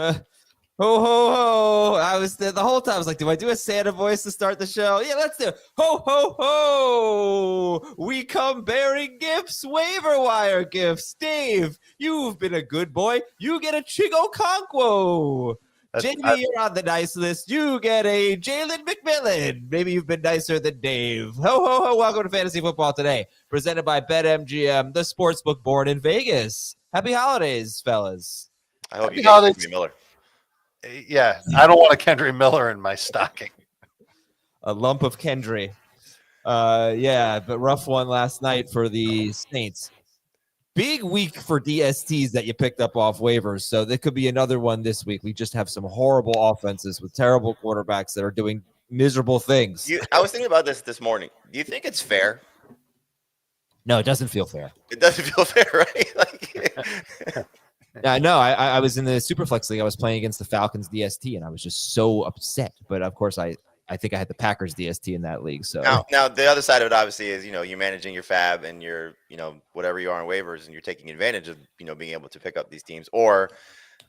Ho, ho, ho. I was the whole time. I was like, do I do a Santa voice to start the show? Yeah, let's do it. Ho, ho, ho. We come bearing gifts, waiver wire gifts. Dave, you've been a good boy. You get a Okonkwo. Jamie, you're on the nice list. You get a Jalen McMillian. Maybe you've been nicer than Dave. Ho, ho, ho. Welcome to Fantasy Football Today, presented by BetMGM, the sportsbook born in Vegas. Happy holidays, fellas. I hope you get Kendry Miller. Yeah, I don't want a Kendry Miller in my stocking. A lump of Kendry. Yeah, but rough one last night for the Saints. Big week for DSTs that you picked up off waivers, so there could be another one this week. We just have some horrible offenses with terrible quarterbacks that are doing miserable things. I was thinking about this morning. Do you think it's fair? No, it doesn't feel fair. It doesn't feel fair, right? No, I was in the Superflex League. I was playing against the Falcons DST, and I was just so upset. But, of course, I think I had the Packers DST in that league. So now the other side of it, obviously, is, you're managing your fab and you're, whatever you are on waivers, and you're taking advantage of, being able to pick up these teams. Or,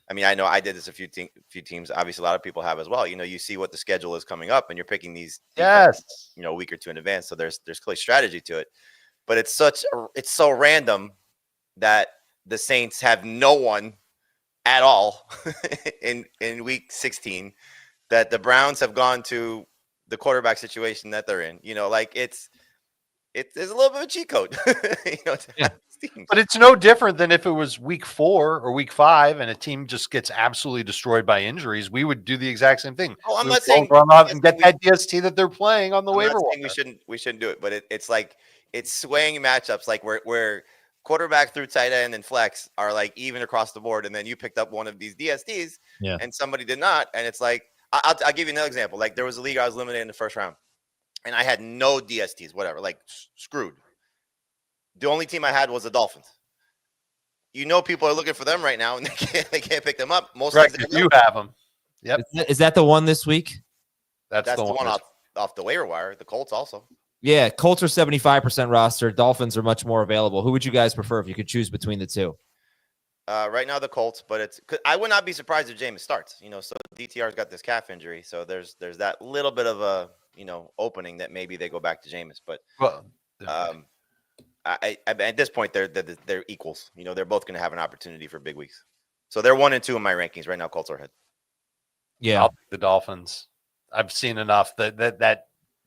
I know I did this a few teams. Obviously, a lot of people have as well. You see what the schedule is coming up, and you're picking these, a week or two in advance. So there's clear strategy to it. But it's so random that the Saints have no one at all in week 16, that the Browns have gone to the quarterback situation that they're in. It's a little bit of a cheat code. Yeah. But it's no different than if it was week 4 or week 5 and a team just gets absolutely destroyed by injuries. We would do the exact same thing. Oh, I'm not saying run out and get that DST that they're playing on the waiver wire. We shouldn't do it, but it's like it's swaying matchups, like where quarterback through tight end and flex are like even across the board, and then you picked up one of these DSTs, and somebody did not, and it's like I'll give you another example. Like there was a league I was eliminated in the first round, and I had no DSTs, whatever, like screwed. The only team I had was the Dolphins. People are looking for them right now, and they can't pick them up. Most right, you have them. Yep. Is that the one this week? That's the one off the waiver wire. The Colts also. Yeah, Colts are 75% roster. Dolphins are much more available. Who would you guys prefer if you could choose between the two? Right now, the Colts, but I would not be surprised if Jameis starts. So DTR's got this calf injury, so there's that little bit of a opening that maybe they go back to Jameis. But at this point, they're equals. They're both going to have an opportunity for big weeks. So they're 1 and 2 in my rankings right now. Colts are ahead. Yeah, I'll pick the Dolphins. I've seen enough that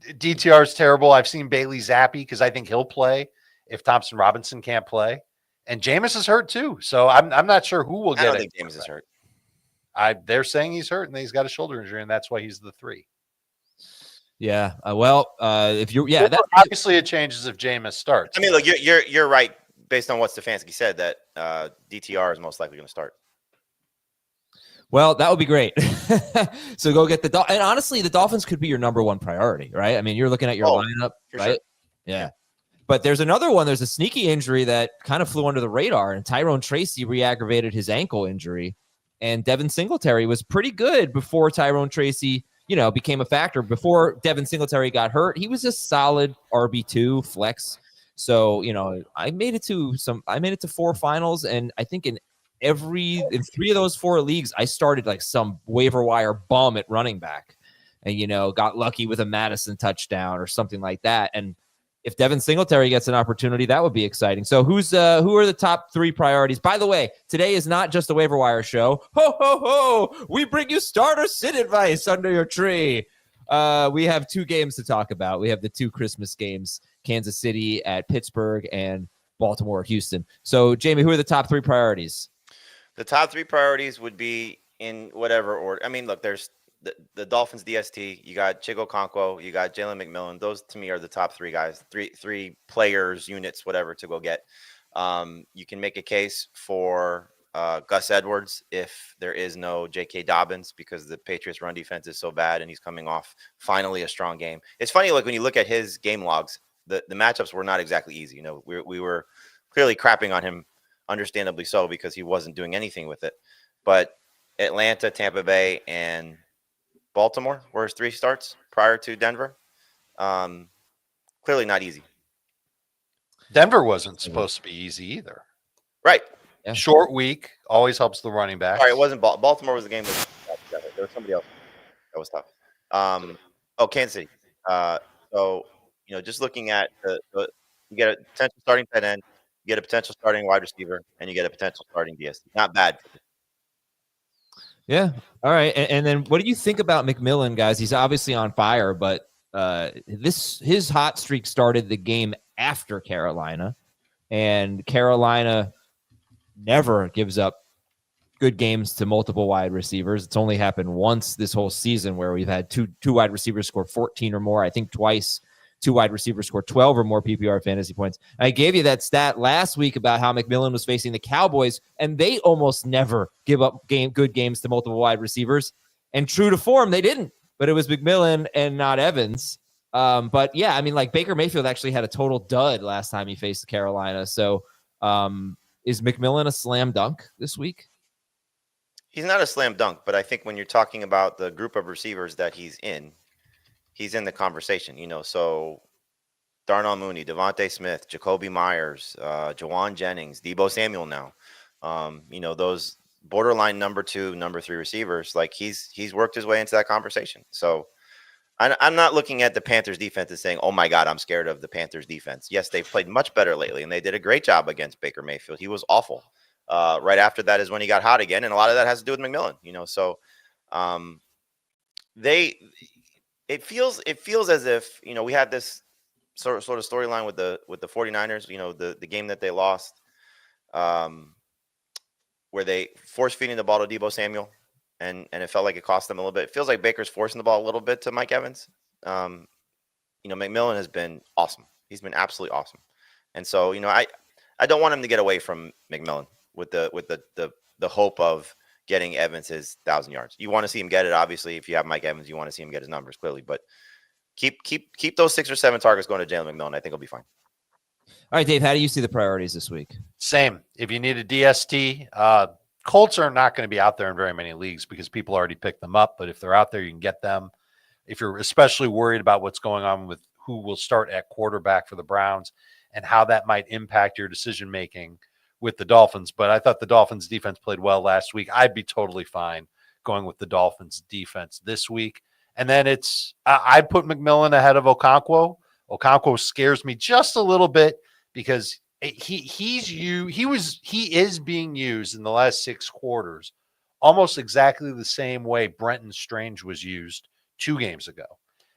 DTR is terrible. I've seen Bailey Zappi because I think he'll play if Thompson Robinson can't play, and Jameis is hurt too. So I'm not sure who will get it. I don't think Jameis is hurt. They're saying he's hurt and he's got a shoulder injury, and that's why he's the 3. Yeah. If you're, obviously it changes if Jameis starts. Look, you're right based on what Stefanski said that DTR is most likely going to start. Well, that would be great. So go get and honestly, the Dolphins could be your number one priority, right? You're looking at your lineup, right? Sure. Yeah. But there's another one. There's a sneaky injury that kind of flew under the radar, and Tyrone Tracy re-aggravated his ankle injury. And Devin Singletary was pretty good before Tyrone Tracy, became a factor. Before Devin Singletary got hurt, he was a solid RB2 flex. So, I made it to 4 finals, and I think in 3 of those 4 leagues, I started like some waiver wire bum at running back and, got lucky with a Madison touchdown or something like that. And if Devin Singletary gets an opportunity, that would be exciting. So who are the top 3 priorities? By the way, today is not just a waiver wire show. Ho, ho, ho. We bring you starter sit advice under your tree. We have 2 games to talk about. We have the 2 Christmas games, Kansas City at Pittsburgh and Baltimore, Houston. So Jamie, who are the top 3 priorities? The top 3 priorities would be in whatever order. Look, there's the Dolphins DST. You got Okonkwo. You got Jalen McMillian. Those to me are the top 3 guys, three players, units, whatever to go get. You can make a case for Gus Edwards if there is no J.K. Dobbins because the Patriots' run defense is so bad and he's coming off finally a strong game. It's funny, like when you look at his game logs, the matchups were not exactly easy. We were clearly crapping on him. Understandably so, because he wasn't doing anything with it. But Atlanta, Tampa Bay, and Baltimore were his 3 starts prior to Denver. Clearly not easy. Denver wasn't supposed to be easy either. Right. Short week always helps the running back. Sorry, it wasn't Baltimore was the game that there was somebody else that was tough. Kansas City. So just looking at you get a potential starting tight end, you get a potential starting wide receiver, and you get a potential starting DST. Not bad. Yeah. All right. And then what do you think about McMillian, guys? He's obviously on fire, but his hot streak started the game after Carolina, and Carolina never gives up good games to multiple wide receivers. It's only happened once this whole season where we've had two wide receivers score 14 or more. I think twice two wide receivers score 12 or more PPR fantasy points. I gave you that stat last week about how McMillian was facing the Cowboys, and they almost never give up good games to multiple wide receivers. And true to form, they didn't. But it was McMillian and not Evans. But yeah, I mean, like Baker Mayfield actually had a total dud last time he faced Carolina. So is McMillian a slam dunk this week? He's not a slam dunk, but I think when you're talking about the group of receivers that he's in the conversation, so Darnell Mooney, Devontae Smith, Jacoby Myers, Jawan Jennings, Deebo Samuel now, those borderline number 2, number 3 receivers, like he's worked his way into that conversation. So I'm not looking at the Panthers defense and saying, oh my God, I'm scared of the Panthers defense. Yes, they've played much better lately, and they did a great job against Baker Mayfield. He was awful. Right after that is when he got hot again, and a lot of that has to do with McMillian. So it feels as if we had this sort of storyline with the 49ers. The game that they lost, where they force feeding the ball to Deebo Samuel, and it felt like it cost them a little bit. It feels like Baker's forcing the ball a little bit to Mike Evans. McMillian has been awesome. He's been absolutely awesome, and so I don't want him to get away from McMillian with the hope of getting Evans his 1,000 yards. You want to see him get it, obviously. If you have Mike Evans, you want to see him get his numbers clearly. But keep those 6 or 7 targets going to Jalen McMillian. I think he'll be fine. All right, Dave, how do you see the priorities this week? Same. If you need a DST, Colts are not going to be out there in very many leagues because people already picked them up. But if they're out there, you can get them. If you're especially worried about what's going on with who will start at quarterback for the Browns and how that might impact your decision-making with the Dolphins. But I thought the Dolphins defense played well last week. I'd be totally fine going with the Dolphins defense this week. And then I'd put McMillian ahead of Okonkwo. Okonkwo scares me just a little bit because he is being used in the last 6 quarters almost exactly the same way Brenton Strange was used 2 games ago.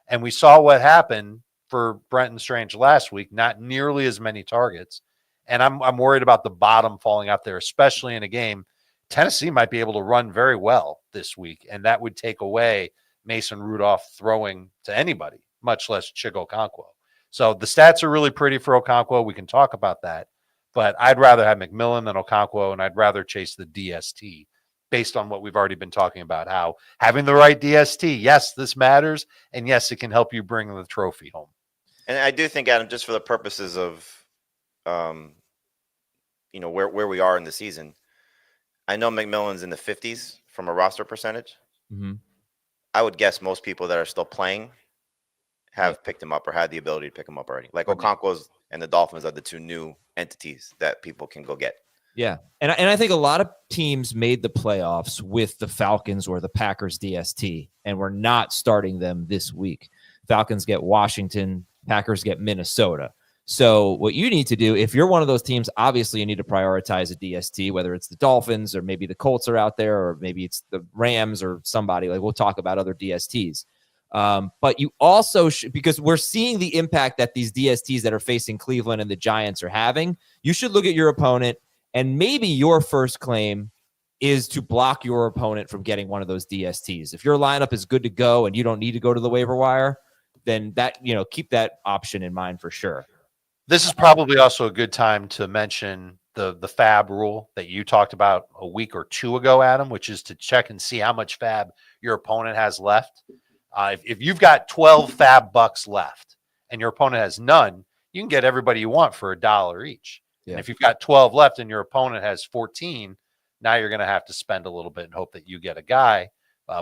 And we saw what happened for Brenton Strange last week, not nearly as many targets. And I'm worried about the bottom falling out there, especially in a game. Tennessee might be able to run very well this week, and that would take away Mason Rudolph throwing to anybody, much less Okonkwo. So the stats are really pretty for Okonkwo. We can talk about that. But I'd rather have McMillian than Okonkwo, and I'd rather chase the DST based on what we've already been talking about, how having the right DST, yes, this matters, and yes, it can help you bring the trophy home. And I do think, Adam, just for the purposes of where we are in the season, I know McMillian's in the 50s from a roster percentage. Mm-hmm. I would guess most people that are still playing have picked him up or had the ability to pick him up already. Like Okonkwo's and the Dolphins are the 2 new entities that people can go get. Yeah. And I think a lot of teams made the playoffs with the Falcons or the Packers DST, and we're not starting them this week. Falcons get Washington, Packers get Minnesota. So what you need to do, if you're one of those teams, obviously you need to prioritize a DST, whether it's the Dolphins or maybe the Colts are out there, or maybe it's the Rams or somebody. Like, we'll talk about other DSTs. But you also should, because we're seeing the impact that these DSTs that are facing Cleveland and the Giants are having, you should look at your opponent, and maybe your first claim is to block your opponent from getting one of those DSTs. If your lineup is good to go and you don't need to go to the waiver wire, then that, keep that option in mind for sure. This is probably also a good time to mention the fab rule that you talked about a week or 2 ago, Adam, which is to check and see how much fab your opponent has left. If you've got 12 fab bucks left and your opponent has none, you can get everybody you want for $1 each. Yeah. And if you've got 12 left and your opponent has 14, now you're going to have to spend a little bit and hope that you get a guy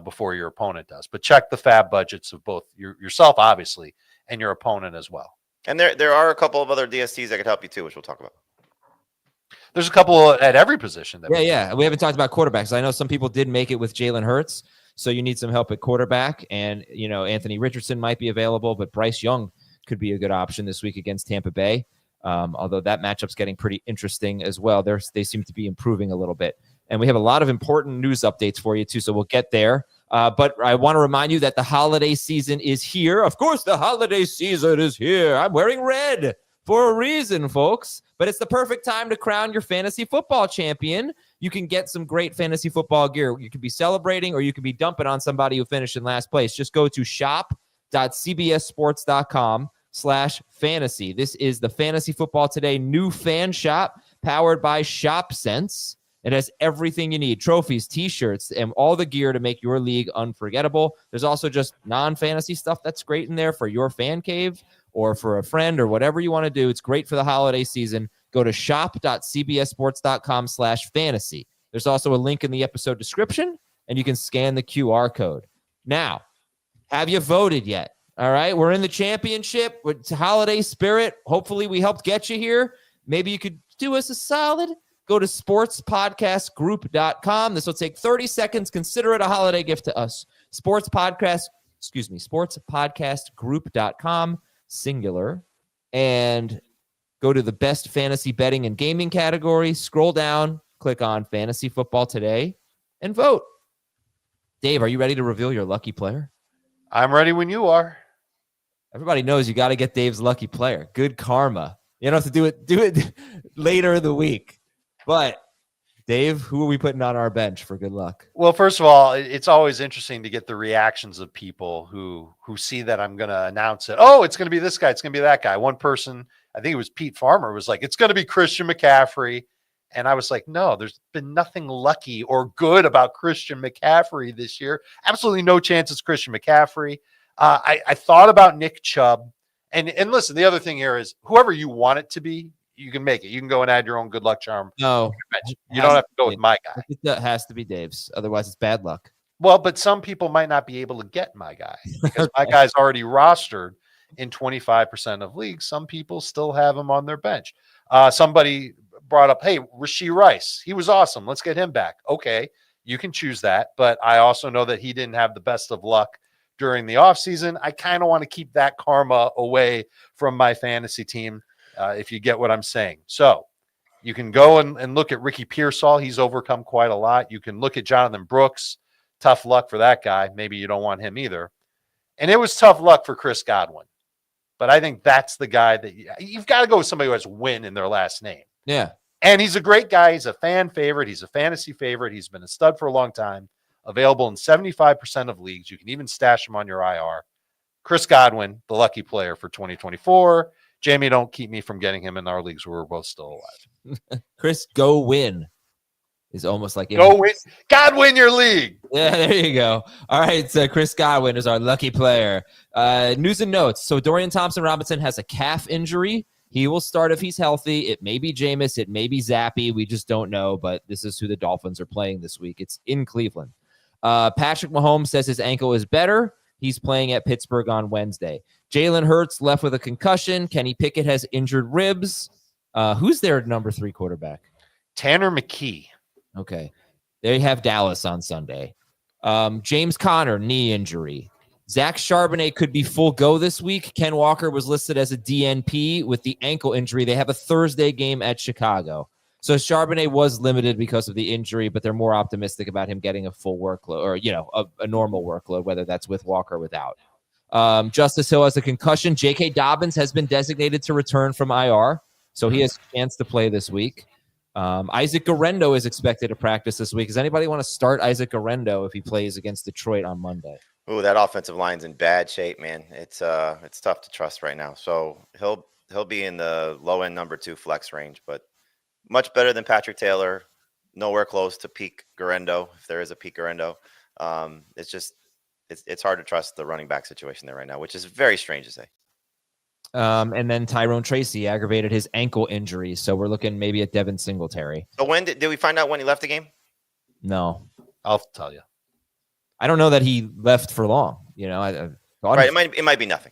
before your opponent does. But check the fab budgets of both yourself, obviously, and your opponent as well. And there are a couple of other DSTs that could help you too, which we'll talk about. There's a couple at every position. Yeah. We haven't talked about quarterbacks. I know some people did make it with Jalen Hurts, so you need some help at quarterback. And, Anthony Richardson might be available, but Bryce Young could be a good option this week against Tampa Bay. Although that matchup's getting pretty interesting as well. They seem to be improving a little bit. And we have a lot of important news updates for you, too, so we'll get there. But I want to remind you that the holiday season is here. Of course, the holiday season is here. I'm wearing red for a reason, folks. But it's the perfect time to crown your fantasy football champion. You can get some great fantasy football gear. You could be celebrating or you could be dumping on somebody who finished in last place. Just go to shop.cbssports.com/fantasy. This is the Fantasy Football Today new fan shop powered by ShopSense. It has everything you need, trophies, T-shirts, and all the gear to make your league unforgettable. There's also just non-fantasy stuff that's great in there for your fan cave or for a friend or whatever you want to do. It's great for the holiday season. Go to shop.cbssports.com/fantasy. There's also a link in the episode description, and you can scan the QR code. Now, have you voted yet? All right, we're in the championship with holiday spirit. Hopefully we helped get you here. Maybe you could do us a solid. Go to sportspodcastgroup.com. This will take 30 seconds. Consider it a holiday gift to us. sportspodcastgroup.com, singular. And go to the best fantasy betting and gaming category. Scroll down, click on Fantasy Football Today, and vote. Dave, are you ready to reveal your lucky player? I'm ready when you are. Everybody knows you got to get Dave's lucky player. Good karma. You don't have to do it later in the week. But Dave, who are we putting on our bench for good luck? Well, first of all, it's always interesting to get the reactions of people who see that I'm going to announce it. Oh, it's going to be this guy. It's going to be that guy. One person, I think it was Pete Farmer, was like, it's going to be Christian McCaffrey. And I was like, no, there's been nothing lucky or good about Christian McCaffrey this year. Absolutely no chance it's Christian McCaffrey. I thought about Nick Chubb. And listen, the other thing here is whoever you want it to be, you can make it. You can go and add your own good luck charm. No. You don't have to go with my guy. It has to be Dave's. Otherwise, it's bad luck. Well, but some people might not be able to get my guy because my guy's already rostered in 25% of leagues. Some people still have him on their bench. Somebody brought up, hey, Rashee Rice. He was awesome. Let's get him back. Okay, you can choose that. But I also know that he didn't have the best of luck during the offseason. I kind of want to keep that karma away from my fantasy team. If you get what I'm saying. So you can go and look at Ricky Pearsall. He's overcome quite a lot. You can look at Jonathan Brooks. Tough luck for that guy. Maybe you don't want him either. And it was tough luck for Chris Godwin. But I think that's the guy that you've got to go with somebody who has win in their last name. Yeah. And he's a great guy. He's a fan favorite. He's a fantasy favorite. He's been a stud for a long time. Available in 75% of leagues. You can even stash him on your IR. Chris Godwin, the lucky player for 2024. Jamie, don't keep me from getting him in our leagues where we're both still alive. Chris, go win is almost like go win. God win your league. Yeah, there you go. All right, so Chris Godwin is our lucky player. News and notes. So Dorian Thompson-Robinson has a calf injury. He will start if he's healthy. It may be Jameis. It may be Zappy. We just don't know, but this is who the Dolphins are playing this week. It's in Cleveland. Patrick Mahomes says his ankle is better. He's playing at Pittsburgh on Wednesday. Jalen Hurts left with a concussion. Kenny Pickett has injured ribs. Who's their number 3 quarterback? Tanner McKee. Okay. They have Dallas on Sunday. James Conner, knee injury. Zach Charbonnet could be full go this week. Ken Walker was listed as a DNP with the ankle injury. They have a Thursday game at Chicago. So Charbonnet was limited because of the injury, but they're more optimistic about him getting a full workload or, a normal workload, whether that's with Walker or without. Justice Hill has a concussion. J.K. Dobbins has been designated to return from IR, so he has a chance to play this week. Isaac Guerendo is expected to practice this week. Does anybody want to start Isaac Guerendo if he plays against Detroit on Monday? Ooh, that offensive line's in bad shape, man. It's tough to trust right now. So he'll be in the low end number 2 flex range, but much better than Patrick Taylor. Nowhere close to peak Guerendo, if there is a peak Guerendo. It's hard to trust the running back situation there right now, which is very strange to say. And then Tyrone Tracy aggravated his ankle injury, so we're looking maybe at Devin Singletary. So when did we find out when he left the game? No, I'll tell you. I don't know that he left for long. I thought it might be nothing.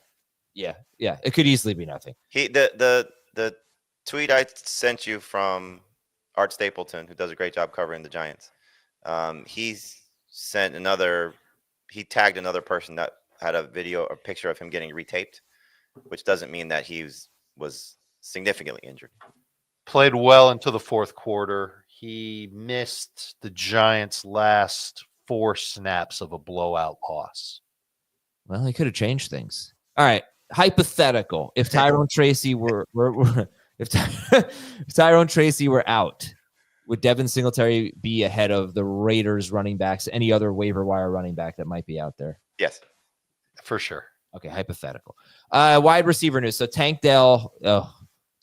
Yeah, it could easily be nothing. The tweet I sent you from Art Stapleton, who does a great job covering the Giants. He's sent he tagged another person that had a picture of him getting retaped, which doesn't mean that he was significantly injured. Played well into the fourth quarter. He missed the Giants' last 4 snaps of a blowout loss. Well, he could have changed things. All right. Hypothetical. If Tyrone Tracy if Tyrone Tracy were out, would Devin Singletary be ahead of the Raiders running backs, any other waiver wire running back that might be out there? Yes. For sure. Okay, hypothetical. Wide receiver news. So Tank Dell,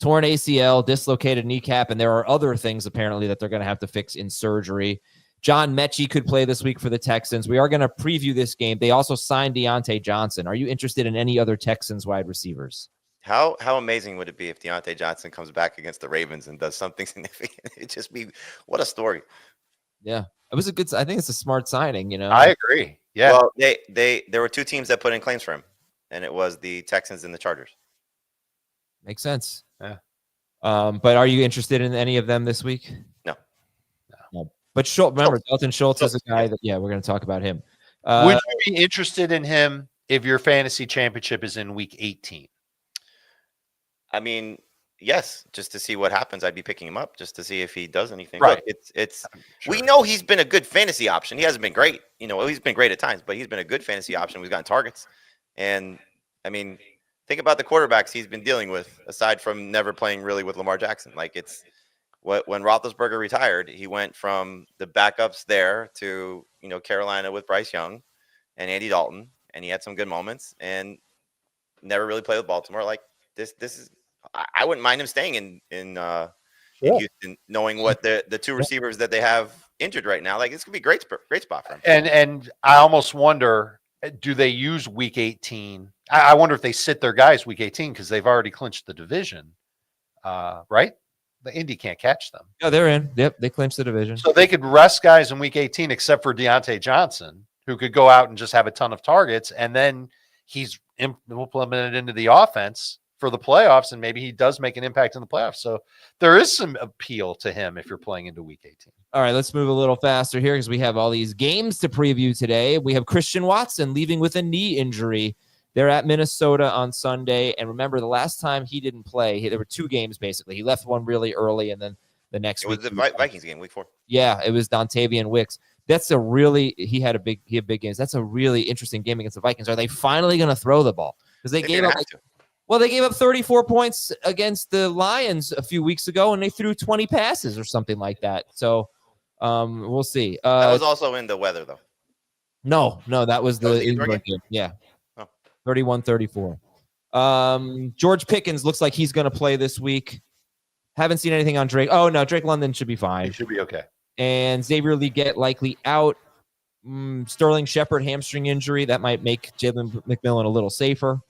torn ACL, dislocated kneecap, and there are other things apparently that they're going to have to fix in surgery. John Mechie could play this week for the Texans. We are going to preview this game. They also signed Deontay Johnson. Are you interested in any other Texans wide receivers? How amazing would it be if Deontay Johnson comes back against the Ravens and does something significant? It'd just be, what a story. Yeah, it was I think it's a smart signing, I agree. Yeah. Well, there were 2 teams that put in claims for him, and it was the Texans and the Chargers. Makes sense. Yeah. But are you interested in any of them this week? No. But remember, Dalton Schultz is a guy that, we're going to talk about him. Would you be interested in him if your fantasy championship is in week 18? I mean, yes, just to see what happens. I'd be picking him up just to see if he does anything. Right. Look, it's Sure. We know he's been a good fantasy option. He hasn't been great. He's been great at times, but he's been a good fantasy option. We've gotten targets. And I mean, think about the quarterbacks he's been dealing with, aside from never playing really with Lamar Jackson. Like, it's when Roethlisberger retired, he went from the backups there to, Carolina with Bryce Young and Andy Dalton, and he had some good moments and never really played with Baltimore. Like, this is, I wouldn't mind him staying in Houston, knowing what the 2 receivers that they have injured right now. Like, this could be great spot for him. And I almost wonder, do they use week 18? I wonder if they sit their guys week 18 because they've already clinched the division, right? The Indy can't catch them. Yeah, they're in. Yep, they clinched the division. So they could rest guys in week 18 except for Deontay Johnson, who could go out and just have a ton of targets, and then he's implemented into the offense for the playoffs, and maybe he does make an impact in the playoffs. So there is some appeal to him if you're playing into week 18. All right, let's move a little faster here because we have all these games to preview today. We have Christian Watson leaving with a knee injury. They're at Minnesota on Sunday. And remember, the last time he didn't play, there were 2 games, basically. He left one really early, and then the next week. It was the Vikings game, week 4. Yeah, it was Dontavian Wicks. He had big games. That's a really interesting game against the Vikings. Are they finally going to throw the ball? Because they gave up 34 points against the Lions a few weeks ago, and they threw 20 passes or something like that. So we'll see. That was also in the weather, though. No, that was the indoor game. Yeah. 31-34. George Pickens looks like he's going to play this week. Haven't seen anything on Drake. Oh, no, Drake London should be fine. He should be okay. And Xavier Legette likely out. Sterling Shepard hamstring injury. That might make Jalen McMillian a little safer.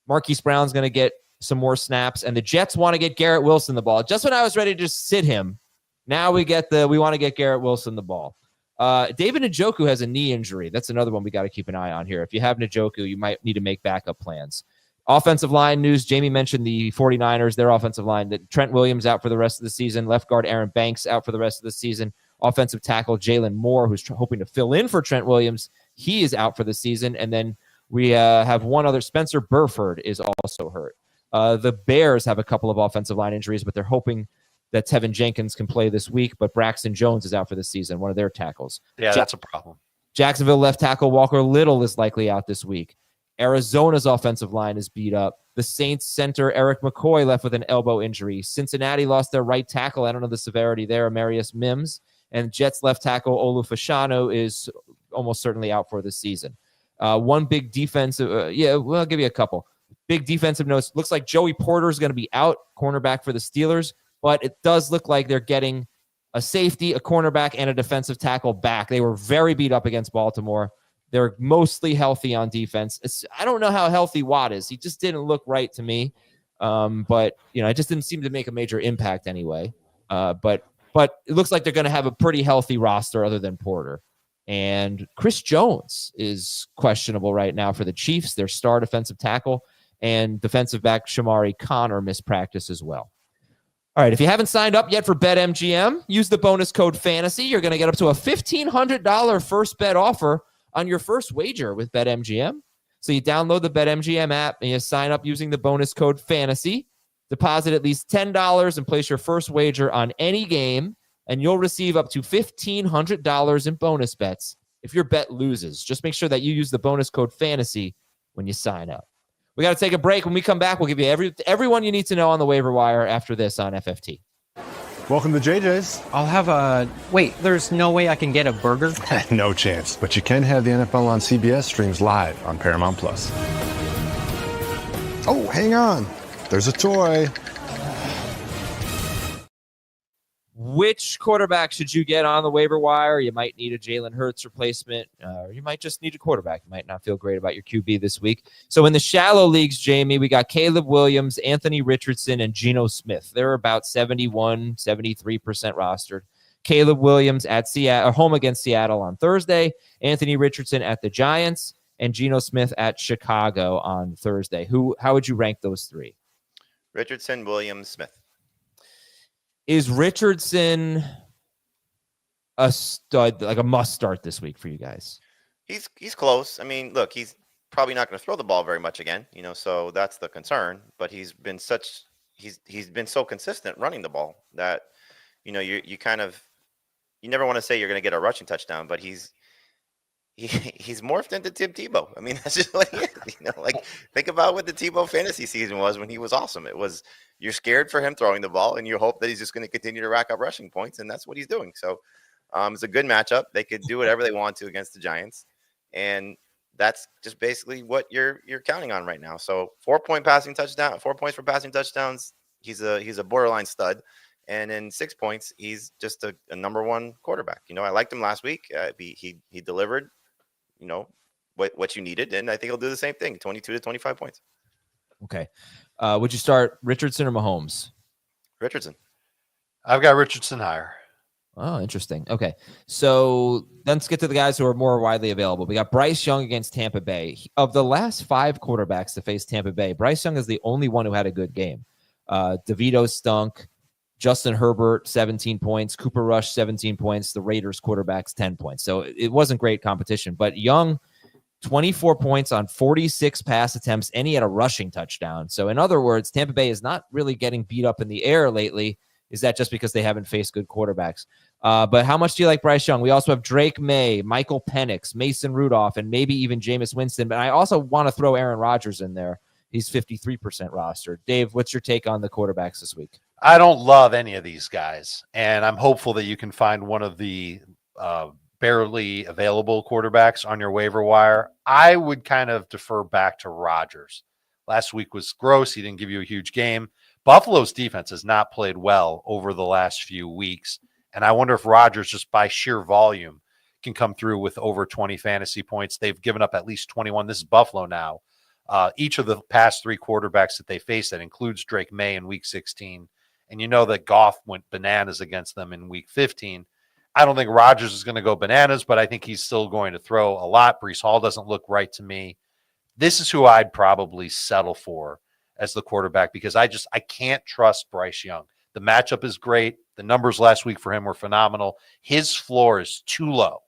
Marquise Brown's going to get some more snaps. And the Jets want to get Garrett Wilson the ball. Just when I was ready to just sit him, now we want to get Garrett Wilson the ball. David Njoku has a knee injury. That's another one we got to keep an eye on here. If you have Njoku, you might need to make backup plans. Offensive line news. Jamie mentioned the 49ers, their offensive line. That Trent Williams out for the rest of the season. Left guard Aaron Banks out for the rest of the season. Offensive tackle Jalen Moore, who's hoping to fill in for Trent Williams. He is out for the season. And then we have one other. Spencer Burford is also hurt. The Bears have a couple of offensive line injuries, but they're hoping that Tevin Jenkins can play this week, but Braxton Jones is out for the season, one of their tackles. Yeah, that's a problem. Jacksonville left tackle Walker Little is likely out this week. Arizona's offensive line is beat up. The Saints center Eric McCoy left with an elbow injury. Cincinnati lost their right tackle. I don't know the severity there, Amarius Mims. And Jets left tackle Olu Fashanu is almost certainly out for the season. One big defensive, I'll give you a couple. Big defensive notes. Looks like Joey Porter is going to be out, cornerback for the Steelers. But it does look like they're getting a safety, a cornerback, and a defensive tackle back. They were very beat up against Baltimore. They're mostly healthy on defense. I don't know how healthy Watt is. He just didn't look right to me. But it just didn't seem to make a major impact anyway. But it looks like they're going to have a pretty healthy roster other than Porter. And Chris Jones is questionable right now for the Chiefs, their star defensive tackle, and defensive back Shamari Connor missed practice as well. All right, if you haven't signed up yet for BetMGM, use the bonus code FANTASY. You're going to get up to a $1,500 first bet offer on your first wager with BetMGM. So you download the BetMGM app and you sign up using the bonus code FANTASY. Deposit at least $10 and place your first wager on any game, and you'll receive up to $1,500 in bonus bets if your bet loses. Just make sure that you use the bonus code FANTASY when you sign up. We got to take a break. When we come back, we'll give you everyone you need to know on the waiver wire after this on FFT. Welcome to JJ's. I'll have a... Wait, there's no way I can get a burger? No chance. But you can have the NFL on CBS streams live on Paramount+. Oh, hang on. There's a toy. Which quarterback should you get on the waiver wire? You might need a Jalen Hurts replacement, or you might just need a quarterback. You might not feel great about your QB this week. So in the shallow leagues, Jamie, we got Caleb Williams, Anthony Richardson, and Geno Smith. They're about 71, 73% rostered. Caleb Williams at Seattle, home against Seattle on Thursday. Anthony Richardson at the Giants, and Geno Smith at Chicago on Thursday. How would you rank those three? Richardson, Williams, Smith. Is Richardson a stud, like a must start this week for you guys? He's close. I mean, look, he's probably not going to throw the ball very much again, so that's the concern. But he's been so consistent running the ball that you never want to say you're going to get a rushing touchdown, but he's morphed into Tim Tebow. I mean, that's just what he is. Think about what the Tebow fantasy season was when he was awesome. It was, you're scared for him throwing the ball, and you hope that he's just going to continue to rack up rushing points, and that's what he's doing. So it's a good matchup. They could do whatever they want to against the Giants, and that's just basically what you're counting on right now. So 4 points for passing touchdowns. He's a borderline stud, and in 6 points, he's just a number one quarterback. I liked him last week. He delivered. What you needed, and I think he'll do the same thing, 22 to 25 points. Okay. Would you start Richardson or Mahomes? Richardson. I've got Richardson higher. Oh, interesting. Okay. So let's get to the guys who are more widely available. We got Bryce Young against Tampa Bay. Of the last 5 quarterbacks to face Tampa Bay, Bryce Young is the only one who had a good game. DeVito stunk. Justin Herbert, 17 points. Cooper Rush, 17 points. The Raiders quarterbacks, 10 points. So it wasn't great competition. But Young, 24 points on 46 pass attempts, and he had a rushing touchdown. So in other words, Tampa Bay is not really getting beat up in the air lately. Is that just because they haven't faced good quarterbacks? But how much do you like Bryce Young? We also have Drake May, Michael Penix, Mason Rudolph, and maybe even Jameis Winston. But I also want to throw Aaron Rodgers in there. He's 53% rostered. Dave, what's your take on the quarterbacks this week? I don't love any of these guys, and I'm hopeful that you can find one of the barely available quarterbacks on your waiver wire. I would kind of defer back to Rodgers. Last week was gross. He didn't give you a huge game. Buffalo's defense has not played well over the last few weeks, and I wonder if Rodgers, just by sheer volume, can come through with over 20 fantasy points. They've given up at least 21. This is Buffalo now. Each of the past 3 quarterbacks that they faced, that includes Drake May in week 16. And you know that Goff went bananas against them in week 15. I don't think Rodgers is going to go bananas, but I think he's still going to throw a lot. Breece Hall doesn't look right to me. This is who I'd probably settle for as the quarterback, because I can't trust Bryce Young. The matchup is great. The numbers last week for him were phenomenal. His floor is too low,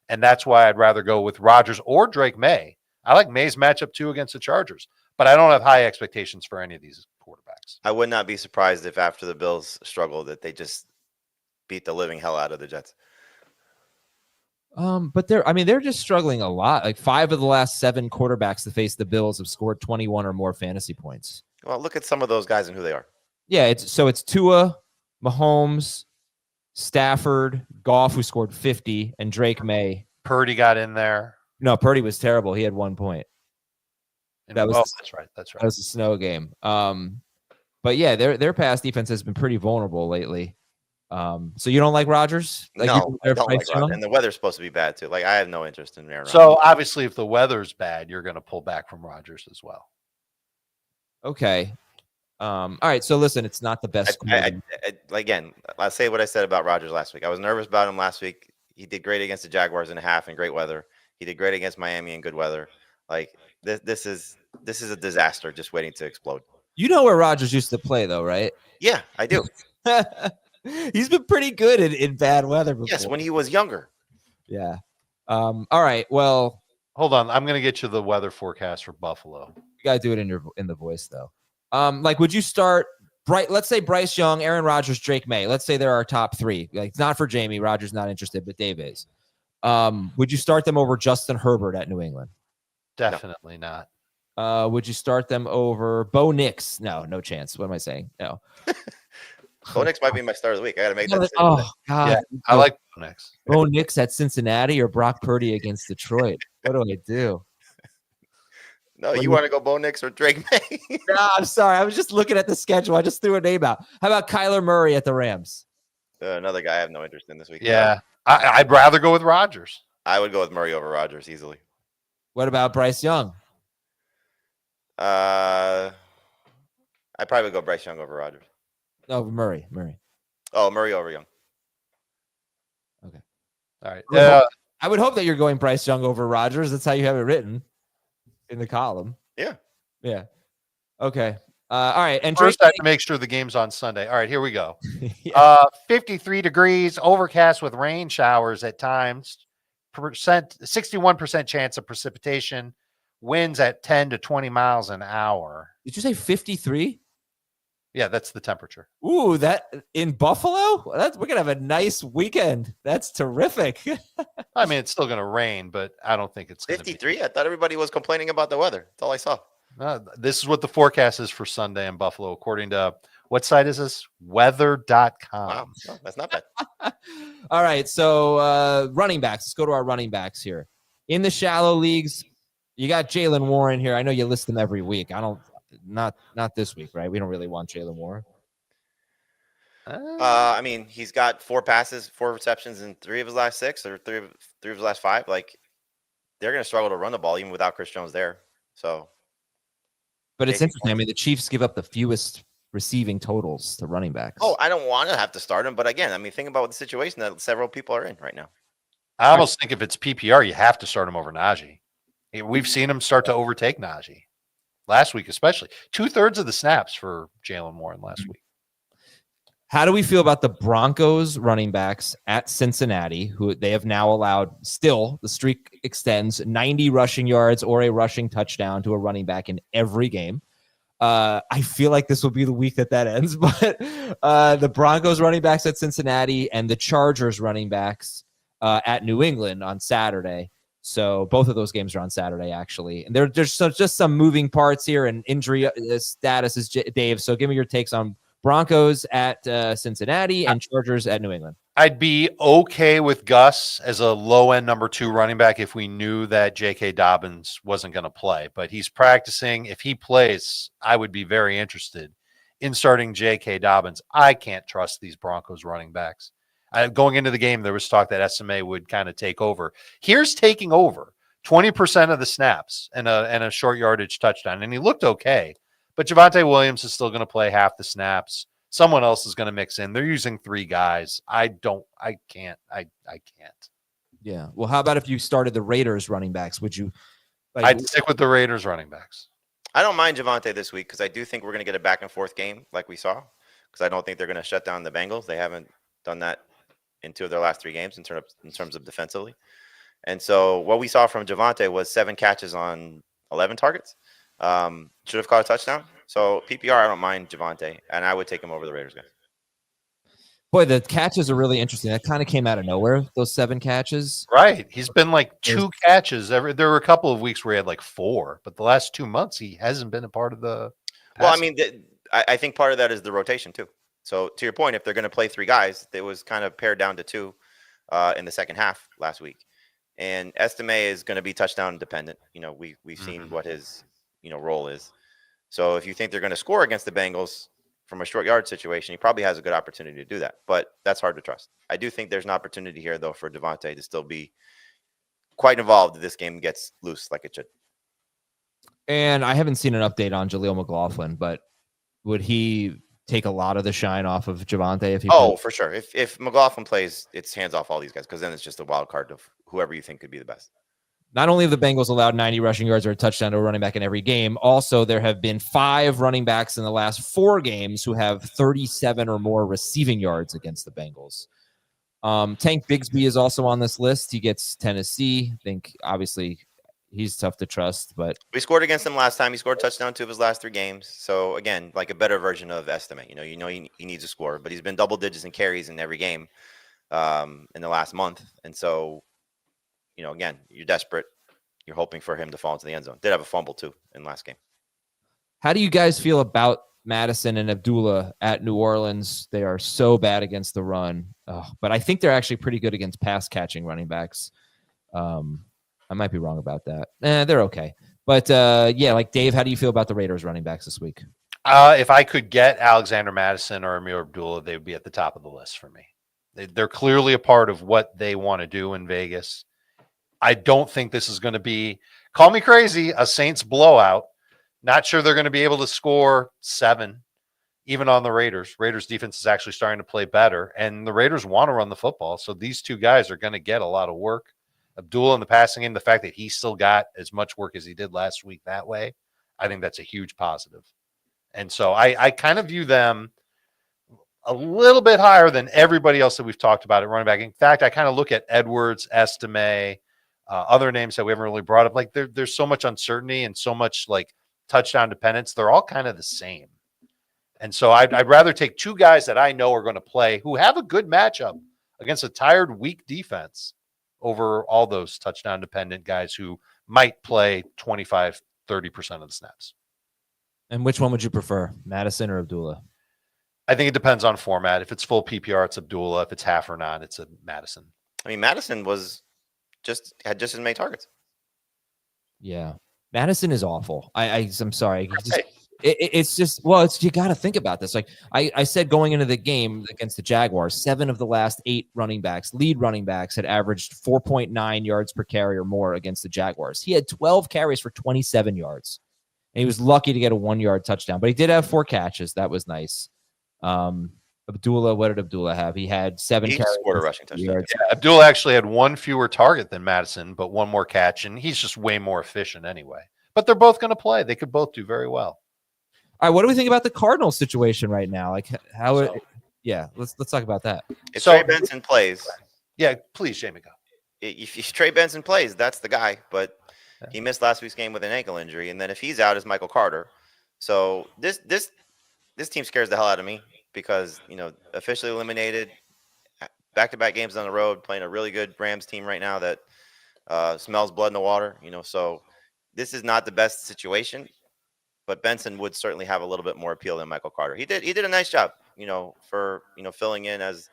and that's why I'd rather go with Rodgers or Drake May. I like May's matchup too against the Chargers, but I don't have high expectations for any of these quarterbacks. I would not be surprised if after the Bills struggle that they just beat the living hell out of the Jets. But they're just struggling a lot. Like 5 of the last 7 quarterbacks to face the Bills have scored 21 or more fantasy points. Well, look at some of those guys and who they are. Yeah, it's Tua, Mahomes, Stafford, Goff, who scored 50, and Drake May. Purdy got in there. No, Purdy was terrible. He had 1 point. That's right. That was a snow game. But yeah, their pass defense has been pretty vulnerable lately. So you don't like Rodgers? No, I don't like Rodgers. And the weather's supposed to be bad too. Like, I have no interest in Aaron Rodgers. So obviously, if the weather's bad, you're going to pull back from Rodgers as well. Okay. All right. So listen, it's not the best. Again, I'll say what I said about Rodgers last week. I was nervous about him last week. He did great against the Jaguars in a half in great weather. He did great against Miami in good weather. Like, this is a disaster just waiting to explode. You know where Rodgers used to play, though, right? Yeah, I do. He's been pretty good in bad weather before. Yes, when he was younger. Yeah. All right. Well, hold on. I'm going to get you the weather forecast for Buffalo. You got to do it in the voice though. Like, would you start let's say Bryce Young, Aaron Rodgers, Drake May. Let's say they're our top three. Like, it's not for Jamie. Rodgers not interested, but Dave is. Would you start them over Justin Herbert at New England? Definitely not. Would you start them over Bo Nix? No chance. What am I saying? No. Bo Nix might be my start of the week. I got to make that decision. Oh, God. Yeah, I like Bo Nix. Bo Nix at Cincinnati or Brock Purdy against Detroit? What do I do? No, you want to go Bo Nix or Drake May? No, I'm sorry. I was just looking at the schedule. I just threw a name out. How about Kyler Murray at the Rams? Another guy I have no interest in this week. Yeah. I'd rather go with Rodgers. I would go with Murray over Rodgers easily. What about Bryce Young? I probably would go Bryce Young over Rodgers. No, Murray. Oh, Murray over Young. Okay. All right. I would hope that you're going Bryce Young over Rodgers. That's how you have it written in the column. Yeah. Okay. All right. And First, Drake, I have to make sure the game's on Sunday. All right, here we go. Yeah. 53 degrees, overcast with rain showers at times. 61% chance of precipitation. Winds at 10 to 20 miles an hour. Did you say 53? Yeah, that's the temperature. Ooh, that in Buffalo? We're gonna have a nice weekend. That's terrific. I mean, it's still going to rain, but I don't think it's going to be. 53? I thought everybody was complaining about the weather. That's all I saw. This is what the forecast is for Sunday in Buffalo, according to what site is this? Weather.com. Wow. No, that's not bad. All right. So running backs. Let's go to our running backs here. In the shallow leagues, you got Jalen Warren here. I know you list them every week. Not this week, right? We don't really want Jalen Warren. I mean, he's got 4 passes, 4 receptions in 3 of his last 6 or 3 of his last 5. Like, they're going to struggle to run the ball even without Chris Jones there. So, but it's interesting. I mean, the Chiefs give up the fewest receiving totals to running backs. Oh, I don't want to have to start him, but again, I mean, think about the situation that several people are in right now. I almost think if it's PPR, you have to start him over Najee. We've seen him start to overtake Najee last week, especially 2/3 of the snaps for Jalen Warren last week. How do we feel about the Broncos running backs at Cincinnati, who they have now allowed, still the streak extends, 90 rushing yards or a rushing touchdown to a running back in every game? I feel like this will be the week that ends, but the Broncos running backs at Cincinnati and the Chargers running backs at New England on Saturday. So both of those games are on Saturday, actually. And there's just some moving parts here and injury status is Dave. So give me your takes on Broncos at Cincinnati and Chargers at New England. I'd be okay with Gus as a low-end number 2 running back if we knew that J.K. Dobbins wasn't going to play. But he's practicing. If he plays, I would be very interested in starting J.K. Dobbins. I can't trust these Broncos running backs. Going into the game, there was talk that SMA would kind of take over. Here's taking over 20% of the snaps and a short yardage touchdown. And he looked okay. But Javonte Williams is still going to play half the snaps. Someone else is going to mix in. They're using 3 guys. I can't. Yeah. Well, how about if you started the Raiders running backs? Would you? I'd stick with the Raiders running backs. I don't mind Javonte this week because I do think we're going to get a back and forth game like we saw. Because I don't think they're going to shut down the Bengals. They haven't done that in 2 of their last 3 games in terms of defensively. And so what we saw from Javonte was 7 catches on 11 targets. Should have caught a touchdown. So PPR, I don't mind Javonte, and I would take him over the Raiders guys. Boy, the catches are really interesting. That kind of came out of nowhere, those 7 catches. Right. He's been like 2 catches. There were a couple of weeks where he had like 4, but the last 2 months he hasn't been a part of the Well, I mean, I think part of that is the rotation too. So to your point, if they're going to play 3 guys, it was kind of pared down to 2 in the second half last week. And Estime is going to be touchdown dependent. You know, we've seen what his role is. So if you think they're going to score against the Bengals from a short yard situation, he probably has a good opportunity to do that. But that's hard to trust. I do think there's an opportunity here, though, for Javonte to still be quite involved if this game gets loose like it should. And I haven't seen an update on Jaleel McLaughlin, but would he take a lot of the shine off of Javonte if he plays? For sure. If McLaughlin plays, it's hands off all these guys because then it's just a wild card of whoever you think could be the best. Not only have the Bengals allowed 90 rushing yards or a touchdown to a running back in every game, also there have been 5 running backs in the last 4 games who have 37 or more receiving yards against the Bengals. Tank Bigsby is also on this list. He gets Tennessee. I think, obviously, he's tough to trust. But we scored against him last time. He scored a touchdown 2 of his last 3 games. So, again, like a better version of Estimate. He needs to score. But he's been double digits in carries in every game in the last month. And so, again, you're desperate. You're hoping for him to fall into the end zone. Did have a fumble, too, in last game. How do you guys feel about Madison and Abdullah at New Orleans? They are so bad against the run. But I think they're actually pretty good against pass-catching running backs. I might be wrong about that. They're okay. But, like Dave, how do you feel about the Raiders running backs this week? If I could get Alexander Madison or Amir Abdullah, they would be at the top of the list for me. They're clearly a part of what they want to do in Vegas. I don't think this is going to be, call me crazy, a Saints blowout. Not sure they're going to be able to score 7, even on the Raiders. Raiders defense is actually starting to play better, and the Raiders want to run the football. So these 2 guys are going to get a lot of work. Abdullah in the passing game, the fact that he still got as much work as he did last week that way, I think that's a huge positive. And so I kind of view them a little bit higher than everybody else that we've talked about at running back. In fact, I kind of look at Edwards, Estime, other names that we haven't really brought up. Like there's so much uncertainty and so much like touchdown dependence. They're all kind of the same. And so I'd rather take 2 guys that I know are going to play who have a good matchup against a tired, weak defense over all those touchdown dependent guys who might play 25, 30% of the snaps. And which one would you prefer, Madison or Abdullah? I think it depends on format. If it's full PPR, it's Abdullah. If it's half or not, it's a Madison. I mean, Madison had just as many targets. Yeah. Madison is awful. I'm sorry. It's just, you got to think about this. Like I said, going into the game against the Jaguars, 7 of the last 8 lead running backs had averaged 4.9 yards per carry or more against the Jaguars. He had 12 carries for 27 yards. And he was lucky to get a 1-yard touchdown, but he did have 4 catches. That was nice. Abdullah, what did Abdullah have? He had 7 carries. He scored a rushing touchdown. Yeah, Abdullah actually had 1 fewer target than Madison, but 1 more catch, and he's just way more efficient anyway. But they're both going to play. They could both do very well. All right, what do we think about the Cardinals situation right now? Like let's talk about that. If Trey Benson plays. Yeah, please, Jamie, go. If Trey Benson plays, that's the guy. But he missed last week's game with an ankle injury, and then if he's out, it's Michael Carter. So this team scares the hell out of me because officially eliminated, back-to-back games on the road, playing a really good Rams team right now that smells blood in the water. So this is not the best situation. But Benson would certainly have a little bit more appeal than Michael Carter. He did a nice job, for filling in as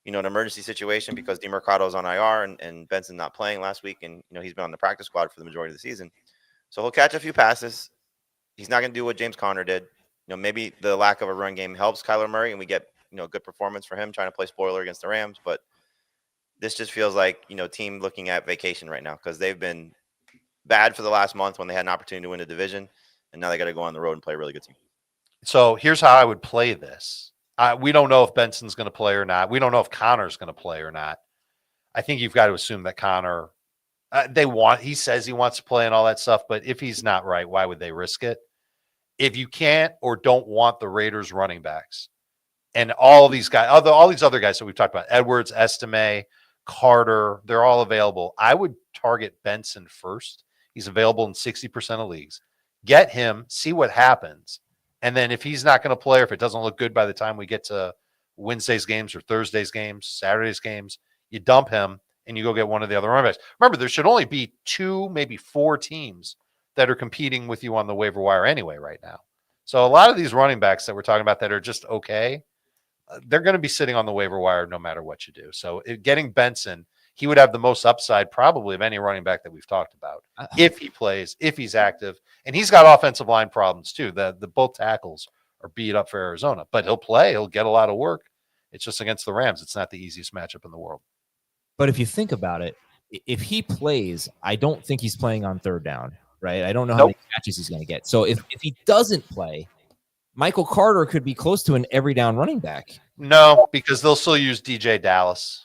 an emergency situation because DeMercado's on IR and Benson not playing last week, and he's been on the practice squad for the majority of the season. So he'll catch a few passes. He's not going to do what James Conner did. Maybe the lack of a run game helps Kyler Murray, and we get good performance for him trying to play spoiler against the Rams. But this just feels like team looking at vacation right now because they've been bad for the last month when they had an opportunity to win a division. And now they got to go on the road and play a really good team. So here's how I would play this. We don't know if Benson's going to play or not. We don't know if Connor's going to play or not. I think you've got to assume that Connor, he says he wants to play and all that stuff, but if he's not right, why would they risk it? If you can't or don't want the Raiders running backs and all these guys, all these other guys that we've talked about, Edwards, Estime, Carter, they're all available. I would target Benson first. He's available in 60% of leagues. Get him, see what happens. And then if he's not going to play or if it doesn't look good by the time we get to Wednesday's games or Thursday's games, Saturday's games, you dump him and you go get one of the other running backs. Remember, there should only be 2, maybe 4 teams that are competing with you on the waiver wire anyway right now. So a lot of these running backs that we're talking about that are just okay, they're going to be sitting on the waiver wire no matter what you do. So getting Benson, he would have the most upside probably of any running back that we've talked about if he plays, if he's active. And he's got offensive line problems too. The both tackles are beat up for Arizona, but he'll play. He'll get a lot of work. It's just against the Rams. It's not the easiest matchup in the world. But if you think about it, if he plays, I don't think he's playing on 3rd down, right? I don't know how many catches he's going to get. So if he doesn't play, Michael Carter could be close to an every down running back. No, because they'll still use DJ Dallas.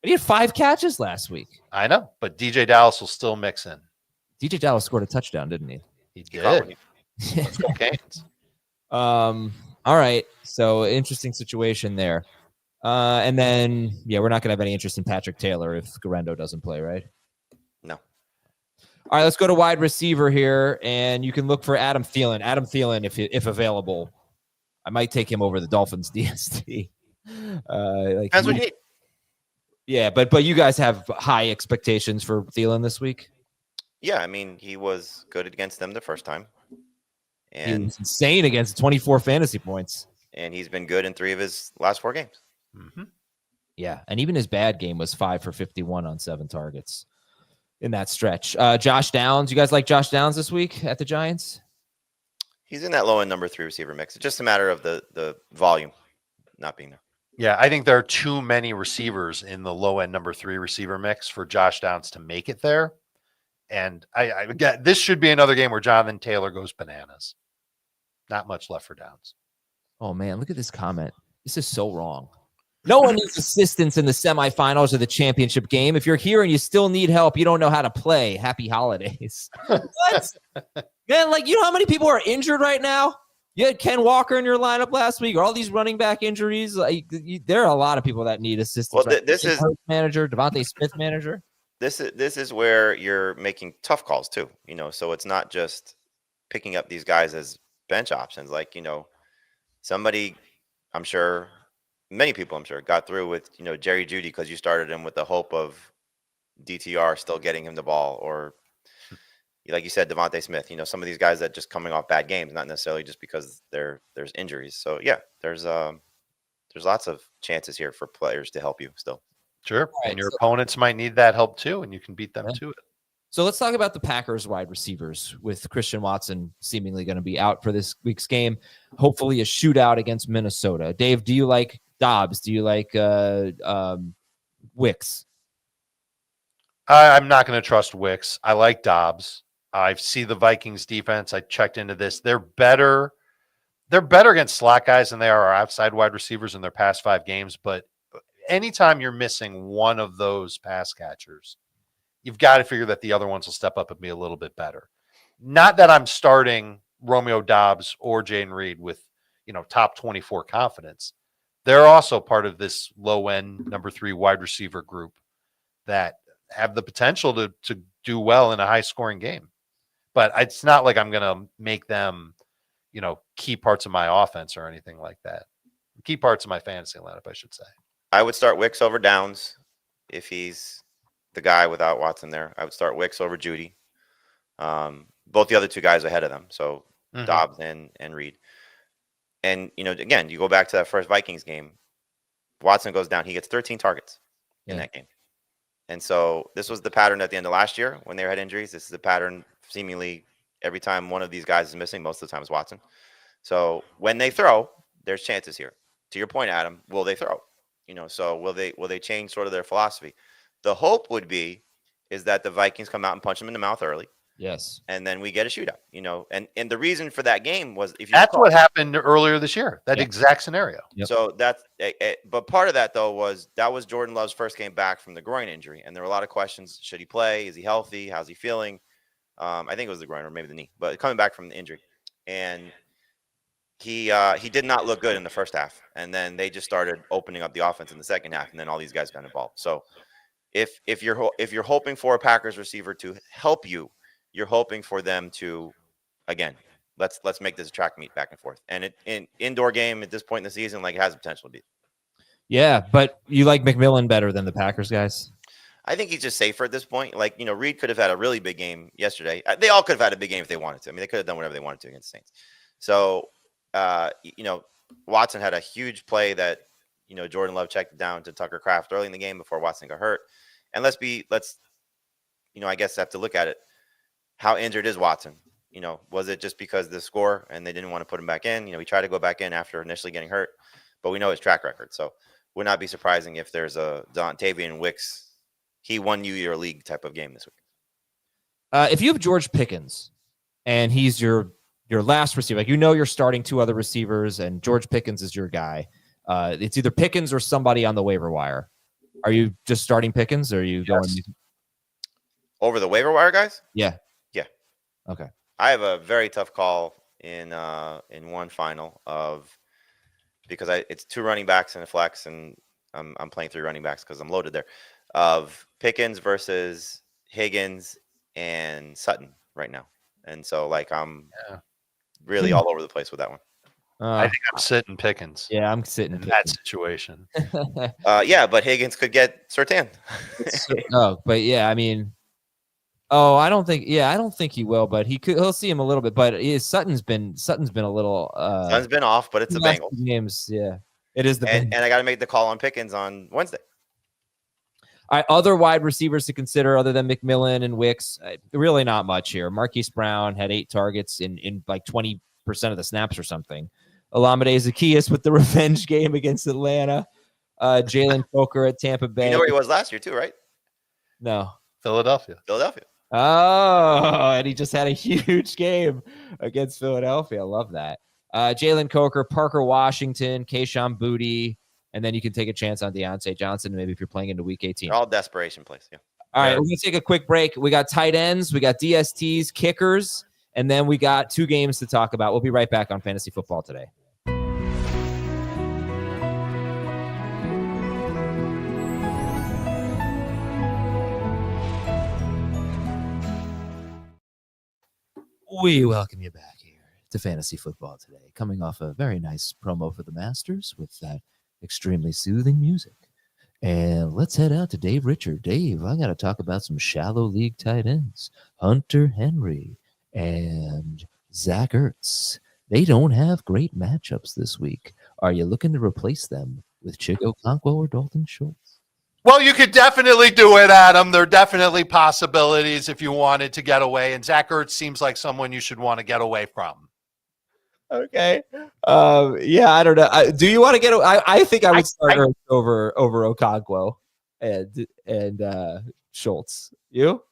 he had 5 catches last week. I know, but DJ Dallas will still mix in. DJ Dallas scored a touchdown, didn't he? He did. Let's go Canes. All right. So interesting situation there. And then, we're not going to have any interest in Patrick Taylor if Garendo doesn't play, right? No. All right, let's go to wide receiver here, and you can look for Adam Thielen. Adam Thielen, if available. I might take him over the Dolphins DST. Depends what you need. Yeah, but you guys have high expectations for Thielen this week? Yeah, I mean, he was good against them the first time. And he was insane against 24 fantasy points. And he's been good in 3 of his last 4 games. Mm-hmm. Yeah, and even his bad game was 5 for 51 on 7 targets in that stretch. Josh Downs, you guys like Josh Downs this week at the Giants? He's in that low end number 3 receiver mix. It's just a matter of the volume not being there. Yeah, I think there are too many receivers in the low end number 3 receiver mix for Josh Downs to make it there. And I get this should be another game where Jonathan Taylor goes bananas. Not much left for Downs. Oh man, look at this comment. This is so wrong. No one needs assistance in the semifinals or the championship game. If you're here and you still need help, you don't know how to play. Happy holidays. What? Man, like, you know how many people are injured right now? You had Ken Walker in your lineup last week, or all these running back injuries. There are a lot of people that need assistance. Well, this is manager, Devontae Smith manager. This is where you're making tough calls too. So it's not just picking up these guys as bench options. Like, somebody, I'm sure, many people, I'm sure, got through with, Jerry Jeudy because you started him with the hope of DTR still getting him the ball, or like you said, Devontae Smith, some of these guys that just coming off bad games, not necessarily just because there's injuries. So yeah, there's lots of chances here for players to help you still. Sure. Right, and your opponents might need that help too, and you can beat them to it. So let's talk about the Packers wide receivers with Christian Watson seemingly going to be out for this week's game. Hopefully a shootout against Minnesota. Dave, do you like Dobbs? Do you like Wicks? I'm not going to trust Wicks. I like Dobbs. I see the Vikings defense. I checked into this. They're better against slot guys than they are our outside wide receivers in their past 5 games. But anytime you're missing one of those pass catchers, you've got to figure that the other ones will step up and be a little bit better. Not that I'm starting Romeo Dobbs or Jaden Reed with, top 24 confidence. They're also part of this low end number 3 wide receiver group that have the potential to do well in a high scoring game. But it's not like I'm going to make them, key parts of my offense or anything like that. Key parts of my fantasy lineup, I should say. I would start Wicks over Downs if he's the guy without Watson there. I would start Wicks over Jeudy. Both the other 2 guys ahead of them. So Dobbs and Reed. And, again, you go back to that first Vikings game. Watson goes down. He gets 13 targets in that game. And so this was the pattern at the end of last year when they had injuries. This is the pattern seemingly every time one of these guys is missing. Most of the time it's Watson. So when they throw, there's chances here. To your point, Adam, will they throw? So will they change sort of their philosophy? The hope would be is that the Vikings come out and punch them in the mouth early. Yes. And then we get a shootout, and the reason for that game was that's what happened earlier this year, that exact scenario. Yep. So but part of that though was Jordan Love's first game back from the groin injury. And there were a lot of questions. Should he play? Is he healthy? How's he feeling? I think it was the groin or maybe the knee, but coming back from the injury. And he did not look good in the first half. And then they just started opening up the offense in the second half. And then all these guys got involved. So if you're hoping for a Packers receiver to help you, you're hoping for them to, again, let's make this a track meet back and forth. And in indoor game at this point in the season, like, it has the potential to be. Yeah, but you like McMillian better than the Packers guys? I think he's just safer at this point. Like, Reed could have had a really big game yesterday. They all could have had a big game if they wanted to. I mean, they could have done whatever they wanted to against the Saints. So, Watson had a huge play that, Jordan Love checked down to Tucker Kraft early in the game before Watson got hurt. And let's I guess have to look at it. How injured is Watson? Was it just because of the score and they didn't want to put him back in? We tried to go back in after initially getting hurt, but we know his track record. So would not be surprising if there's a Dontavian Wicks, he won you your league type of game this week. If you have George Pickens and he's your last receiver, like, you're starting 2 other receivers and George Pickens is your guy. It's either Pickens or somebody on the waiver wire. Are you just starting Pickens, or are you going over the waiver wire guys? Yeah. Yeah. Okay. I have a very tough call in one final because it's 2 running backs and a flex, and I'm playing 3 running backs because I'm loaded there, of Pickens versus Higgins and Sutton right now. And so I'm really all over the place with that one. I think I'm sitting Pickens. Yeah, I'm sitting in that situation. Yeah, but Higgins could get Surtain. But yeah, I mean, I don't think he will, but he'll see him a little bit. But Sutton's been a little Sutton's been off, but it's the Bengals games. Yeah, it is the Bengals. And I got to make the call on Pickens on Wednesday. All right, other wide receivers to consider other than McMillian and Wicks, really not much here. Marquise Brown had 8 targets in like 20% of the snaps or something. Olamide Zaccheaus with the revenge game against Atlanta. Jalen Coker at Tampa Bay. You know where he was last year too, right? No. Philadelphia. Oh, and he just had a huge game against Philadelphia. I love that. Jalen Coker, Parker Washington, Kayshon Boutte, and then you can take a chance on Deontay Johnson, maybe if you're playing into week 18. They're all desperation plays, yeah. All right, we're going to take a quick break. We got tight ends, we got DSTs, kickers, and then we got 2 games to talk about. We'll be right back on Fantasy Football Today. We welcome you back here to Fantasy Football Today, coming off a very nice promo for the Masters with that extremely soothing music. And let's head out to Dave Richard. Dave, I got to talk about some shallow league tight ends. Hunter Henry and Zach Ertz. They don't have great matchups this week. Are you looking to replace them with Okonkwo or Dalton Schultz? Well, you could definitely do it, Adam. There are definitely possibilities if you wanted to get away. And Zach Ertz seems like someone you should want to get away from. Okay. Yeah, I don't know. Do you want to get? I think I would start Ertz over Okonkwo and Schultz. You?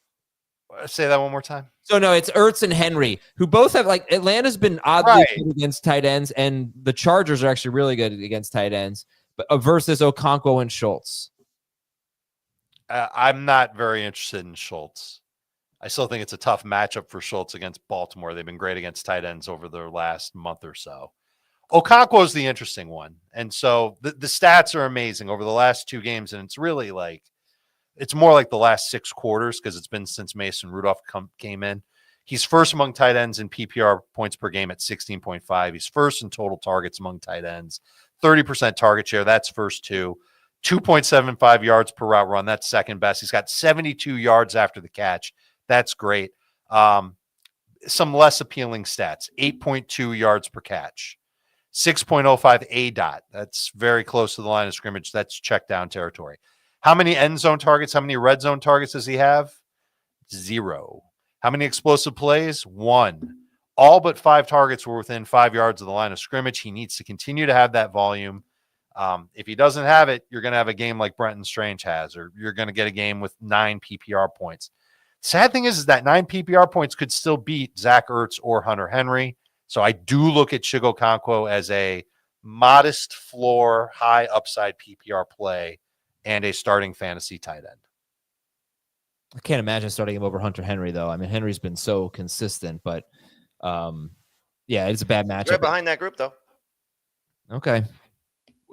Say that one more time. So no, it's Ertz and Henry, who both have Atlanta's been oddly good against tight ends, and the Chargers are actually really good against tight ends. But versus Okonkwo and Schultz. I'm not very interested in Schultz. I still think it's a tough matchup for Schultz against Baltimore. They've been great against tight ends over their last month or so. Okonkwo is the interesting one. And so the stats are amazing over the last 2 games. And it's really it's more like the last 6 quarters because it's been since Mason Rudolph came in. He's first among tight ends in PPR points per game at 16.5. He's first in total targets among tight ends, 30% target share. That's first 2. 2.75 yards per route run. That's second best. He's got 72 yards after the catch. That's great. Some less appealing stats. 8.2 yards per catch. 6.05 ADOT. That's very close to the line of scrimmage. That's check down territory. How many end zone targets? How many red zone targets does he have? 0. How many explosive plays? 1. All but 5 targets were within 5 yards of the line of scrimmage. He needs to continue to have that volume. If he doesn't have it, you're going to have a game like Brenton Strange has, or you're going to get a game with 9 PPR points. Sad thing is that 9 PPR points could still beat Zach Ertz or Hunter Henry. So I do look at Okonkwo as a modest floor, high upside PPR play and a starting fantasy tight end. I can't imagine starting him over Hunter Henry, though. I mean, Henry's been so consistent, but yeah, it's a bad matchup. Right behind that group, though. Okay.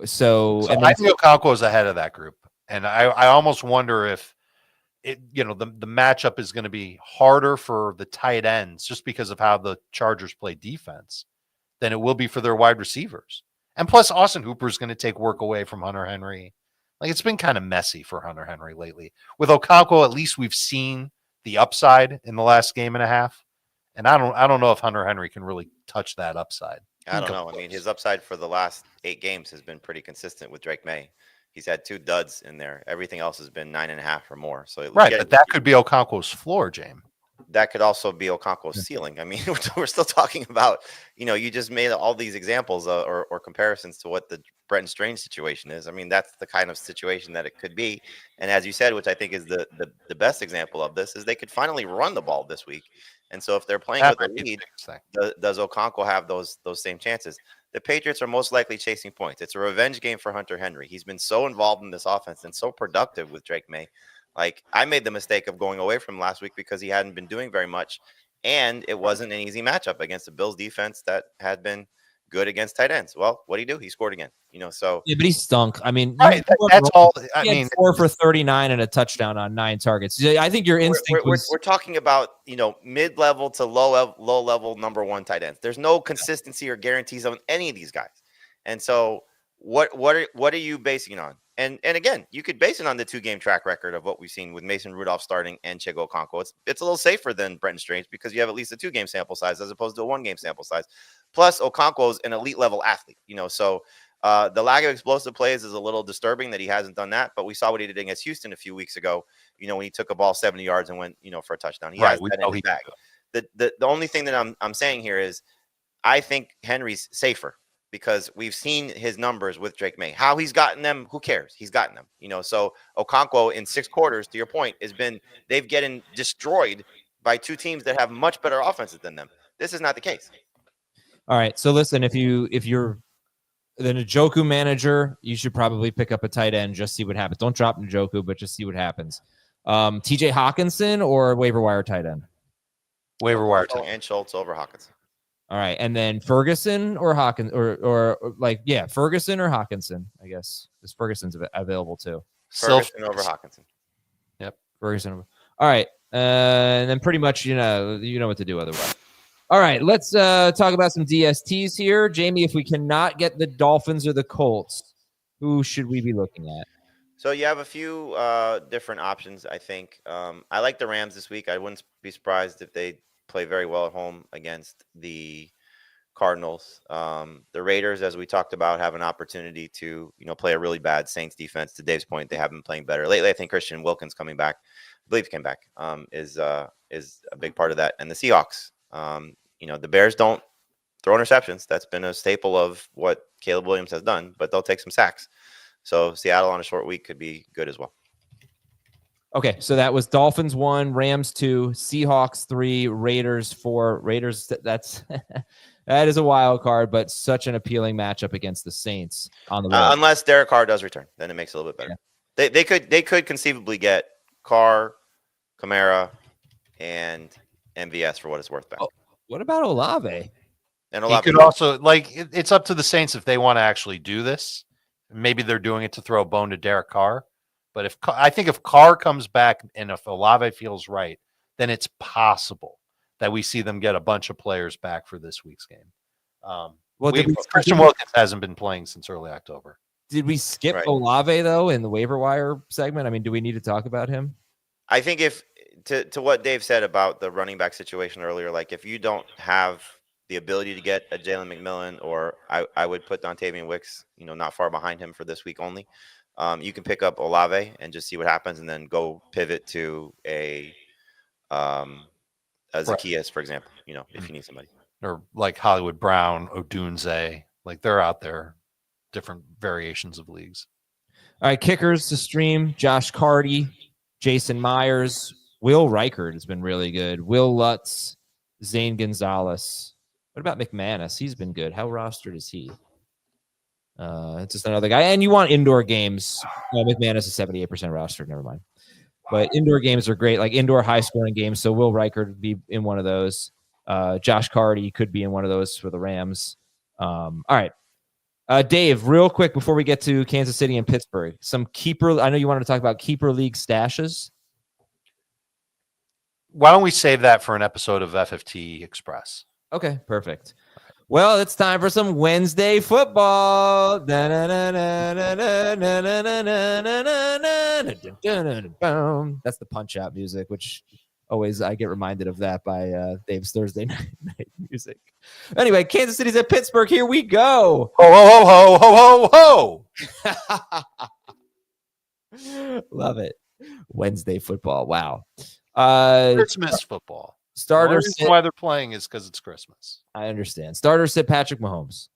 So I think Okonkwo is ahead of that group. And I almost wonder if the matchup is going to be harder for the tight ends just because of how the Chargers play defense than it will be for their wide receivers. And plus, Austin Hooper is going to take work away from Hunter Henry. It's been kind of messy for Hunter Henry lately. With Okonkwo, at least we've seen the upside in the last game and a half. And I don't know if Hunter Henry can really touch that upside. I don't know. I mean, his upside for the last 8 games has been pretty consistent with Drake May. He's had 2 duds in there. Everything else has been 9.5 or more. So but that could be Okonkwo's floor, James. That could also be Okonkwo's ceiling. I mean, we're still talking about, you just made all these examples or comparisons to what the Brenton Strange situation is. I mean, that's the kind of situation that it could be. And as you said, which I think is the best example of this, is they could finally run the ball this week. And so if they're playing with a lead, does Okonkwo have those same chances? the Patriots are most likely chasing points. It's a revenge game for Hunter Henry. He's been so involved in this offense and so productive with Drake May. Like, I made the mistake of going away from him last week because he hadn't been doing very much, and it wasn't an easy matchup against the Bills defense that had been good against tight ends. Well, what did he do? He scored again. So yeah, but he stunk. I mean, Right. That's all. I he had mean, 4 for 39 and a touchdown on 9 targets. I think your instinct was we're talking about mid-level to low level number one tight ends. There's no consistency or guarantees on any of these guys, and so what are you basing it on? And again, you could base it on the 2-game track record of what we've seen with Mason Rudolph starting and Okonkwo. It's a little safer than Brenton Strange because you have at least a 2-game sample size as opposed to a 1-game sample size. Plus, Okonkwo is an elite level athlete, so the lack of explosive plays is a little disturbing that he hasn't done that. But we saw what he did against Houston a few weeks ago, when he took a ball 70 yards and went, for a touchdown. He has that in his bag. The only thing that I'm saying here is I think Henry's safer, because we've seen his numbers with Drake May. How he's gotten them, who cares? He's gotten them. So Okonkwo in 6 quarters, to your point, they've getting destroyed by 2 teams that have much better offenses than them. This is not the case. All right. So listen, if you're the Njoku manager, you should probably pick up a tight end, just see what happens. Don't drop Njoku, but just see what happens. TJ Hawkinson or waiver wire tight end? Waiver wire tight end. And Schultz over Hawkinson. All right, and then Ferguson or Hawkins, or Ferguson or Hawkinson, I guess, because Ferguson's available too. Ferguson over Hawkinson. Yep, Ferguson. All right, and then pretty much you know what to do otherwise. All right, let's talk about some DSTs here, Jamie. If we cannot get the Dolphins or the Colts, who should we be looking at? So you have a few different options, I think. I like the Rams this week. I wouldn't be surprised if they play very well at home against the Cardinals. The Raiders, as we talked about, have an opportunity to play a really bad Saints defense. To Dave's point, they have been playing better lately. I think Christian Wilkins coming back, I believe he came back, is a big part of that. And the Seahawks, the Bears don't throw interceptions. That's been a staple of what Caleb Williams has done, but they'll take some sacks. So Seattle on a short week could be good as well. Okay, so that was Dolphins 1, Rams 2, Seahawks 3, Raiders 4. Raiders, that is a wild card, but such an appealing matchup against the Saints on the road. Unless Derek Carr does return, then it makes it a little bit better. Yeah. They could conceivably get Carr, Kamara, and MVS for what it's worth back. Oh, what about Olave? And he could also, it's up to the Saints if they want to actually do this. Maybe they're doing it to throw a bone to Derek Carr. But I think if Carr comes back and if Olave feels right, then it's possible that we see them get a bunch of players back for this week's game. Christian Wilkins hasn't been playing since early October. Did we skip Olave, though, in the waiver wire segment? I mean, do we need to talk about him? I think if to what Dave said about the running back situation earlier, like if you don't have the ability to get a Jalen McMillian, or I would put Dontavian Wicks, not far behind him for this week only. You can pick up Olave and just see what happens, and then go pivot to a Zacchaeus, for example. If you need somebody, or like Hollywood Brown, Odunze, like they're out there, different variations of leagues. All right, kickers to stream: Josh Carty, Jason Myers, Will Reichard has been really good. Will Lutz, Zane Gonzalez. What about McManus? He's been good. How rostered is he? It's just another guy. And you want indoor games. McManus is 78% rostered. Never mind. But indoor games are great, like indoor high-scoring games. So Will Reichard would be in one of those. Josh Carty could be in one of those for the Rams. All right. Dave, real quick before we get to Kansas City and Pittsburgh, some keeper. I know you wanted to talk about keeper league stashes. Why don't we save that for an episode of FFT Express? Okay, perfect. Well, it's time for some Wednesday football. That's the punch-out music, which always I get reminded of that by Dave's Thursday night music. Anyway, Kansas City's at Pittsburgh. Here we go. Ho, ho, ho, ho, ho, ho. Love it. Wednesday football. Wow. Christmas football. Starter the reason why they're playing is because it's Christmas. I understand. Starter sit Patrick Mahomes.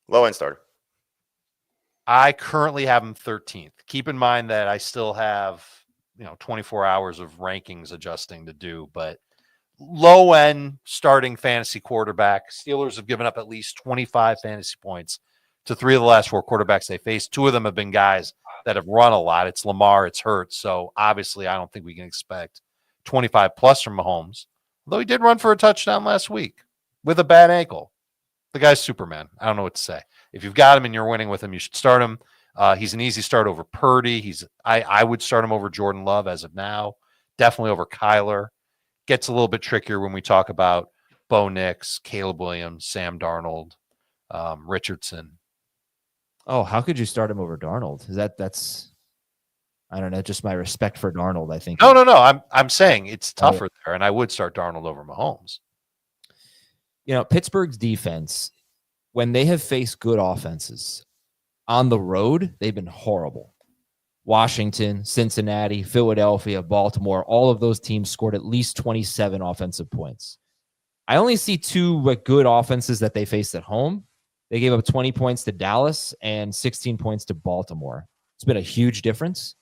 Low end starter. I currently have him 13th. Keep in mind that I still have 24 hours of rankings adjusting to do, but low end starting fantasy quarterback. Steelers have given up at least 25 fantasy points to 3 of the last 4 quarterbacks they faced. 2 of them have been guys that have run a lot. It's Lamar, it's Hurts. So obviously, I don't think we can expect 25 plus from Mahomes, although he did run for a touchdown last week with a bad ankle. The guy's Superman. I don't know what to say. If you've got him and you're winning with him, you should start him. He's an easy start over Purdy. I would start him over Jordan Love as of now. Definitely over Kyler. Gets a little bit trickier when we talk about Bo Nix, Caleb Williams, Sam Darnold, Richardson. Oh, how could you start him over Darnold? That's I don't know, just my respect for Darnold, I think. No. I'm saying it's tougher there, and I would start Darnold over Mahomes. Pittsburgh's defense, when they have faced good offenses on the road, they've been horrible. Washington, Cincinnati, Philadelphia, Baltimore, all of those teams scored at least 27 offensive points. I only see 2 good offenses that they faced at home. They gave up 20 points to Dallas and 16 points to Baltimore. It's been a huge difference.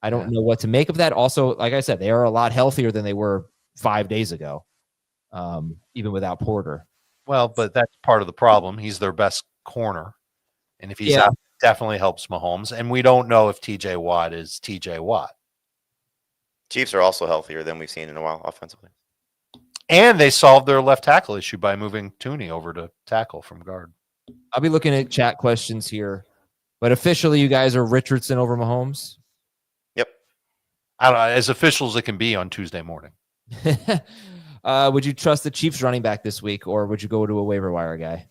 I don't know what to make of that. Also, like I said, they are a lot healthier than they were 5 days ago, even without Porter. Well, but that's part of the problem. He's their best corner. And if he's out, it definitely helps Mahomes. And we don't know if TJ Watt is TJ Watt. Chiefs are also healthier than we've seen in a while offensively. And they solved their left tackle issue by moving Tooney over to tackle from guard. I'll be looking at chat questions here, but officially you guys are Richardson over Mahomes? Yep. I don't know, as official as it can be on Tuesday morning. Would you trust the Chiefs running back this week, or would you go to a waiver wire guy?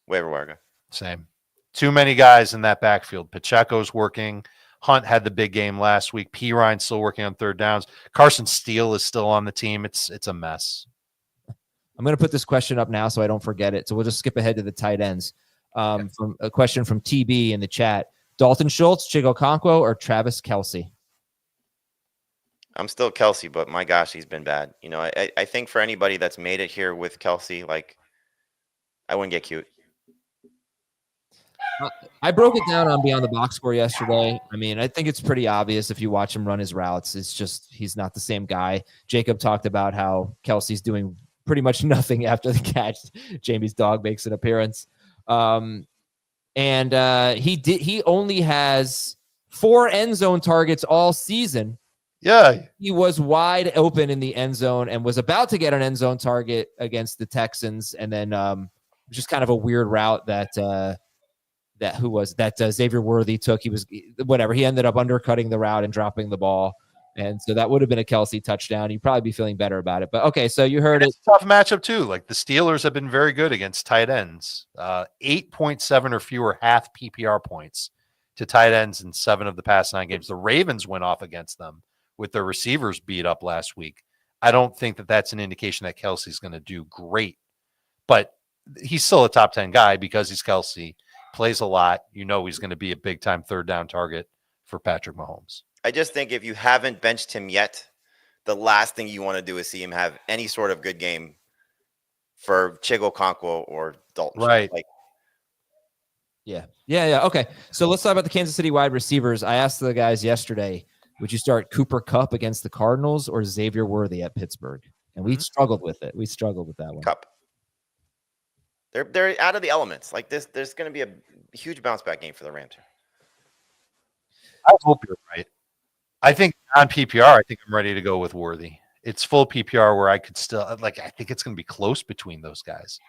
Waiver wire guy. Same. Too many guys in that backfield. Pacheco's working. Hunt had the big game last week. Ryan's still working on third downs. Carson Steele is still on the team. It's a mess. I'm going to put this question up now so I don't forget it. So we'll just skip ahead to the tight ends. From a question from TB in the chat. Dalton Schultz, Okonkwo, or Travis Kelce? I'm still Kelce, but my gosh, he's been bad. I think for anybody that's made it here with Kelce, I wouldn't get cute. I broke it down on Beyond the Box Score yesterday. I mean, I think it's pretty obvious if you watch him run his routes. It's just he's not the same guy. Jacob talked about how Kelce's doing pretty much nothing after the catch. Jamie's dog makes an appearance. He only has 4 end zone targets all season. Yeah. He was wide open in the end zone and was about to get an end zone target against the Texans. And then just kind of a weird route that Xavier Worthy took. He ended up undercutting the route and dropping the ball. And so that would have been a Kelce touchdown. You'd probably be feeling better about it. But okay, so you heard it's a tough matchup too. Like the Steelers have been very good against tight ends. 8.7 or fewer half PPR points to tight ends in 7 of the past 9 games. The Ravens went off against them with their receivers beat up last week. I don't think that that's an indication that Kelce's going to do great. But he's still a top 10 guy because he's Kelce. Plays a lot. He's going to be a big-time third down target for Patrick Mahomes. I just think if you haven't benched him yet, the last thing you want to do is see him have any sort of good game for Okonkwo or Dalton. Right. Yeah. Okay. So let's talk about the Kansas City wide receivers. I asked the guys yesterday, would you start Cooper Kupp against the Cardinals or Xavier Worthy at Pittsburgh? And we struggled with it. We struggled with that one. Kupp. They're out of the elements. Like this, there's going to be a huge bounce back game for the Rams here. I hope you're right. I think on PPR, I think I'm ready to go with Worthy. It's full PPR where I could still I think it's going to be close between those guys.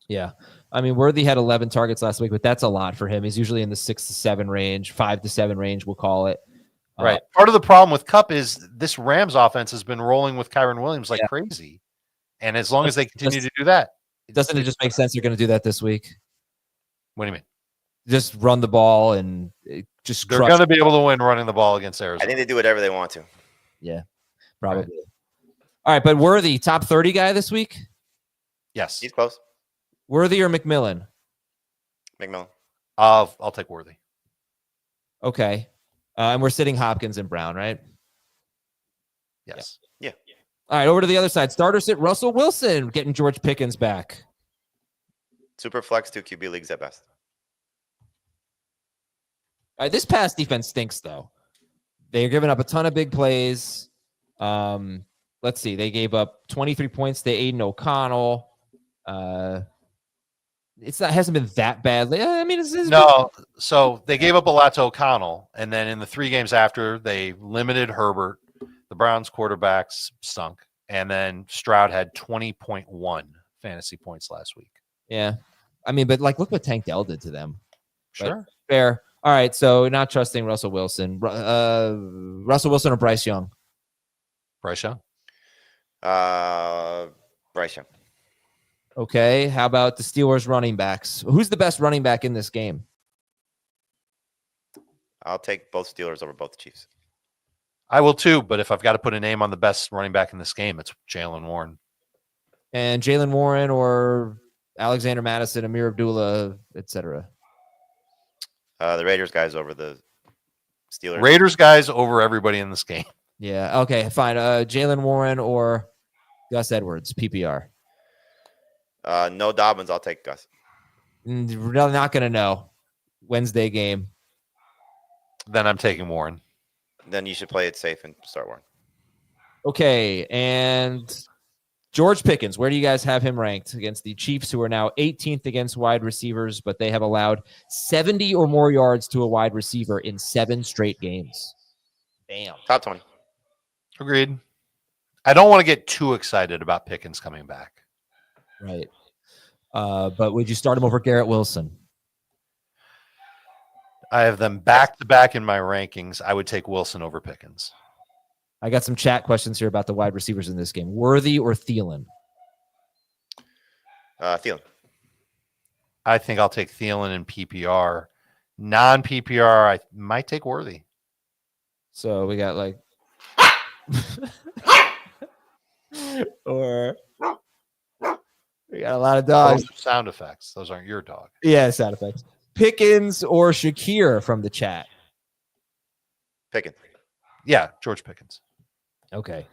Yeah. I mean, Worthy had 11 targets last week, but that's a lot for him. He's usually in the 6 to 7 range, 5 to 7 range, we'll call it. Right. Part of the problem with Kupp is this Rams offense has been rolling with Kyron Williams like crazy. And as long as they continue to do that. Doesn't it just make sense they're going to do that this week? What do you mean? Just run the ball and just they're going to be able to win running the ball against Arizona. I think they do whatever they want to. Yeah, probably. Right. All right, but Worthy, top 30 guy this week? Yes. He's close. Worthy or McMillian? McMillian. I'll take Worthy. Okay. And we're sitting Hopkins and Brown, right? Yes. Yeah. All right, over to the other side. Starter sit Russell Wilson, getting George Pickens back. Super flex 2 QB leagues at best. All right, this pass defense stinks, though. They're giving up a ton of big plays. let's see. They gave up 23 points to Aiden O'Connell. Hasn't been that bad. I mean, no. So they gave up a lot to O'Connell, and then in the 3 games after, they limited Herbert. The Browns quarterbacks stunk, and then Stroud had 20.1 fantasy points last week. Yeah, I mean, but look what Tank Dell did to them. Sure, but fair. All right, so not trusting Russell Wilson. Russell Wilson or Bryce Young? Bryce Young. Bryce Young. Okay, how about the Steelers running backs? Who's the best running back in this game? I'll take both Steelers over both the Chiefs. I will too, but if I've got to put a name on the best running back in this game, it's Jalen Warren. And Jalen Warren or Alexander Madison, Amir Abdullah, etc. The Raiders guys over the Steelers. Raiders guys over everybody in this game. Yeah, okay, fine. Jalen Warren or Gus Edwards, PPR. No Dobbins. I'll take Gus. We're not going to know. Wednesday game. Then I'm taking Warren. Then you should play it safe and start Warren. Okay, and George Pickens, where do you guys have him ranked against the Chiefs, who are now 18th against wide receivers, but they have allowed 70 or more yards to a wide receiver in 7 straight games? Damn. Top 20. Agreed. I don't want to get too excited about Pickens coming back. Right. But would you start him over Garrett Wilson? I have them back-to-back in my rankings. I would take Wilson over Pickens. I got some chat questions here about the wide receivers in this game. Worthy or Thielen? Thielen. I think I'll take Thielen in PPR. Non-PPR, I might take Worthy. So we got or we got a lot of dogs. Those are sound effects. Those aren't your dog. Yeah, sound effects. Pickens or Shakir from the chat? Pickens. Yeah, George Pickens. Okay.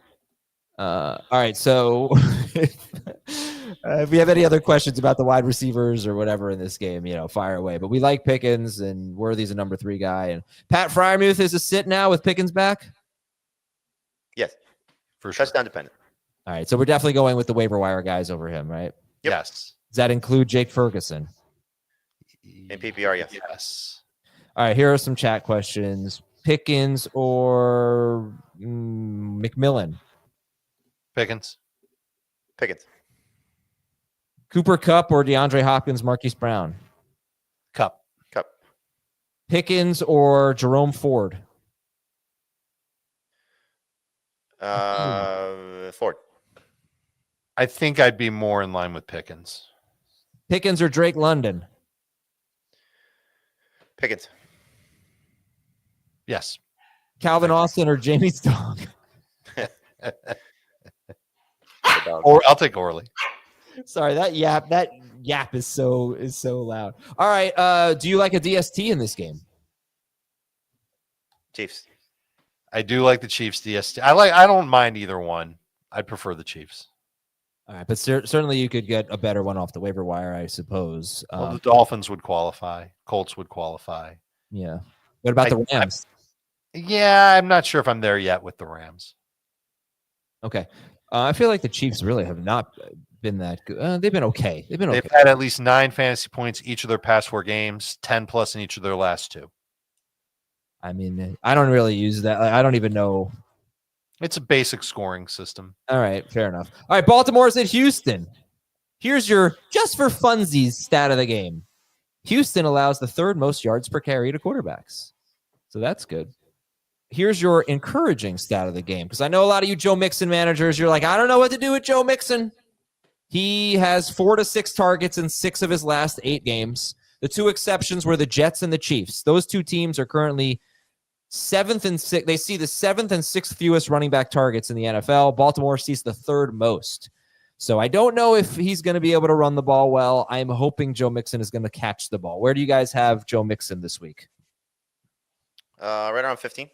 All right. So if we have any other questions about the wide receivers or whatever in this game, fire away. But we like Pickens, and Worthy's a number 3 guy. And Pat Freiermuth is a sit now with Pickens back? Yes. For sure. Touchdown dependent. All right. So we're definitely going with the waiver wire guys over him, right? Yep. Yes. Does that include Jake Ferguson? In PPR, yes. Yes. All right. Here are some chat questions. Pickens or McMillian? Pickens. Pickens. Cooper Kupp or DeAndre Hopkins, Marquise Brown? Cup. Pickens or Jerome Ford? Ford. I think I'd be more in line with Pickens. Pickens or Drake London? Pickens. Yes. Calvin Austin or Jamie Stong? Or I'll take Orly. Sorry, that yap is so loud. All right, do you like a DST in this game? Chiefs. I do like the Chiefs DST. I don't mind either one. I'd prefer the Chiefs. All right, but certainly you could get a better one off the waiver wire, I suppose. Well, the Dolphins would qualify. Colts would qualify. Yeah. What about the Rams? I'm not sure if I'm there yet with the Rams. Okay. I feel like the Chiefs really have not been that good. They've been okay. They've had at least 9 fantasy points each of their past 4 games, 10 plus in each of their last 2. I mean, I don't really use that. I don't even know. It's a basic scoring system. All right, fair enough. All right, Baltimore's at Houston. Here's your just for funsies stat of the game. Houston allows the 3rd most yards per carry to quarterbacks. So that's good. Here's your encouraging stat of the game, because I know a lot of you Joe Mixon managers, you're like, I don't know what to do with Joe Mixon. He has 4 to 6 targets in 6 of his last 8 games. The 2 exceptions were the Jets and the Chiefs. Those 2 teams are currently 7th and 6th. They see the 7th and 6th fewest running back targets in the NFL. Baltimore sees the 3rd most. So I don't know if he's going to be able to run the ball well. I'm hoping Joe Mixon is going to catch the ball. Where do you guys have Joe Mixon this week? Right around 15.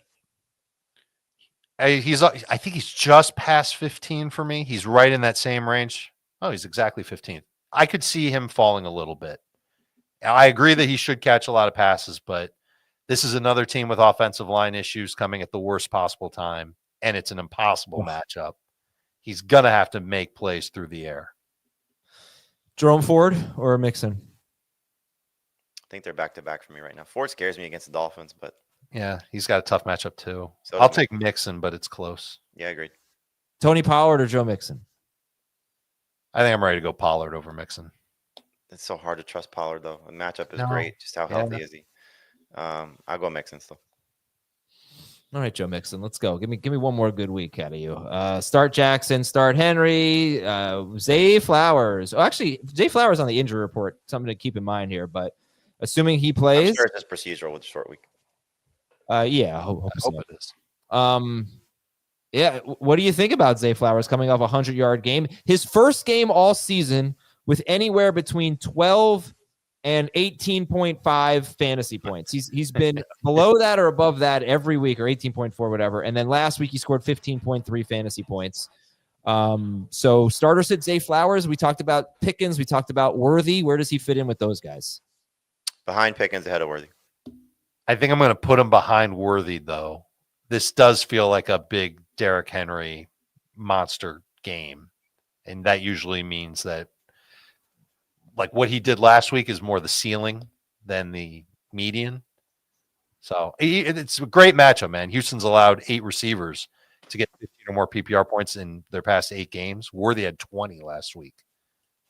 I think he's just past 15 for me. He's right in that same range. Oh, he's exactly 15. I could see him falling a little bit. I agree that he should catch a lot of passes, but this is another team with offensive line issues coming at the worst possible time, and it's an impossible matchup. he's going to have to make plays through the air. Jerome Ford or Mixon? I think they're back-to-back for me right now. Ford scares me against the Dolphins, but Yeah, he's got a tough matchup too. So I'll does take Mixon, but it's close. yeah, agreed. Tony Pollard or Joe Mixon? I think I'm ready to go Pollard over Mixon. It's so hard to trust Pollard, though. The matchup is No. great. Just how healthy is he? I'll go Mixon still. All right, Joe Mixon, let's go. Give me one more good week out of you. Start Jackson, start Henry, Zay Flowers. Oh, actually, Zay Flowers on the injury report. Something to keep in mind here, but assuming he plays, I'm sure it's just procedural with a short week. yeah, I hope so. It is. Yeah, what do you think about Zay Flowers coming off a 100-yard game? His first game all season with anywhere between 12 and 18.5 fantasy points. He's been below that or above that every week, or 18.4, whatever. And then last week he scored 15.3 fantasy points. So starter sit Zay Flowers. We talked about Pickens. We talked about Worthy. Where does he fit in with those guys? Behind Pickens, ahead of Worthy. I think I'm going to put him behind Worthy, though. This does feel like a big Derrick Henry monster game. And that usually means that like what he did last week is more the ceiling than the median. So it's a great matchup, man. Houston's allowed 8 receivers to get 15 or more PPR points in their past 8 games. Worthy had 20 last week.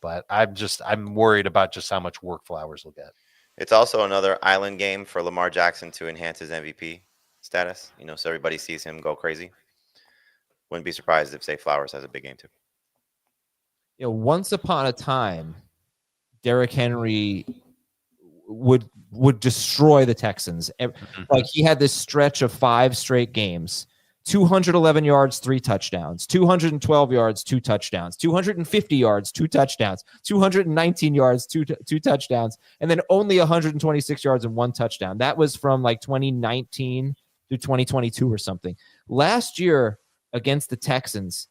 But I'm worried about just how much work Flowers will get. It's also another island game for Lamar Jackson to enhance his MVP status, so everybody sees him go crazy. Wouldn't be surprised if, say, Flowers has a big game too. Once upon a time, Derrick Henry would destroy the Texans. Like he had this stretch of 5 straight games, 211 yards, 3 touchdowns, 212 yards, 2 touchdowns, 250 yards, 2 touchdowns, 219 yards, 2 touchdowns, and then only 126 yards and 1 touchdown. That was from like 2019 to 2022 or something. Last year against the Texans,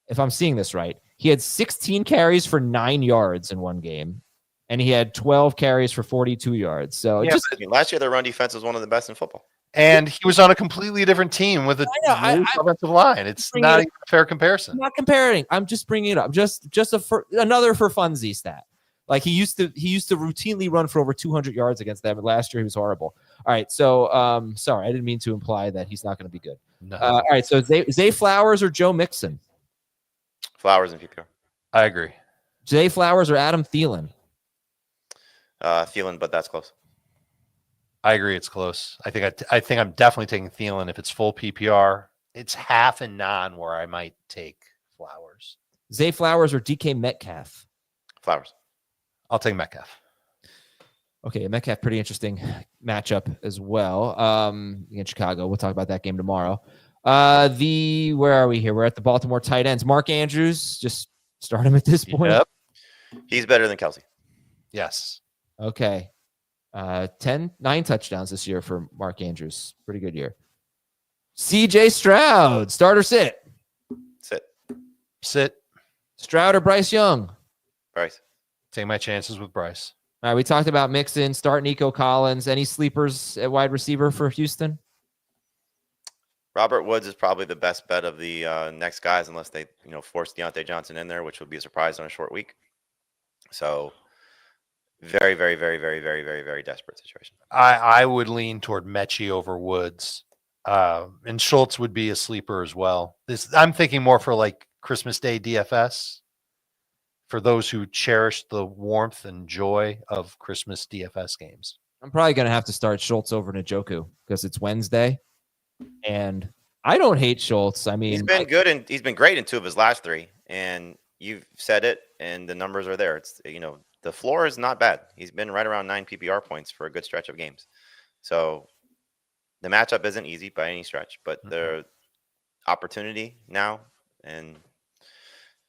if I'm seeing this right, he had 16 carries for 9 yards in one game, and he had 12 carries for 42 yards. So last year, their run defense was one of the best in football. And he was on a completely different team with a offensive line. It's not even a fair comparison. I'm not comparing. I'm just bringing it up. Just another for funsies stat. Like he used to routinely run for over 200 yards against them. But last year he was horrible. All right, so sorry, I didn't mean to imply that he's not going to be good. No. All right, so Zay Flowers or Joe Mixon? Flowers and PPR. I agree. Zay Flowers or Adam Thielen? Thielen, but that's close. I agree. It's close. I think I'm definitely taking Thielen if it's full PPR. It's half and non where I might take Flowers. Zay Flowers or DK Metcalf? Flowers. I'll take Metcalf. Okay, Metcalf, pretty interesting matchup as well. Against Chicago. We'll talk about that game tomorrow. Where are we here? We're at the Baltimore tight ends. Mark Andrews, just start him at this point. Yep. He's better than Kelsey. Yes. Okay. 9 touchdowns this year for Mark Andrews. Pretty good year. CJ Stroud, start or sit? Sit. Stroud or Bryce Young? Bryce. Take my chances with Bryce. All right, we talked about Mixon. Start Nico Collins. Any sleepers at wide receiver for Houston? Robert Woods is probably the best bet of the next guys, unless they force Deontay Johnson in there, which would be a surprise on a short week. So very, very, very, very, very, very, very desperate situation. I would lean toward Mechie over Woods. And Schultz would be a sleeper as well. I'm thinking more for like Christmas Day DFS for those who cherish the warmth and joy of Christmas DFS games. I'm probably going to have to start Schultz over Njoku because it's Wednesday. And I don't hate Schultz. I mean, he's been good and he's been great in 2 of his last 3. And you've said it, and the numbers are there. It's the floor is not bad. He's been right around 9 PPR points for a good stretch of games. So the matchup isn't easy by any stretch, but the opportunity now, and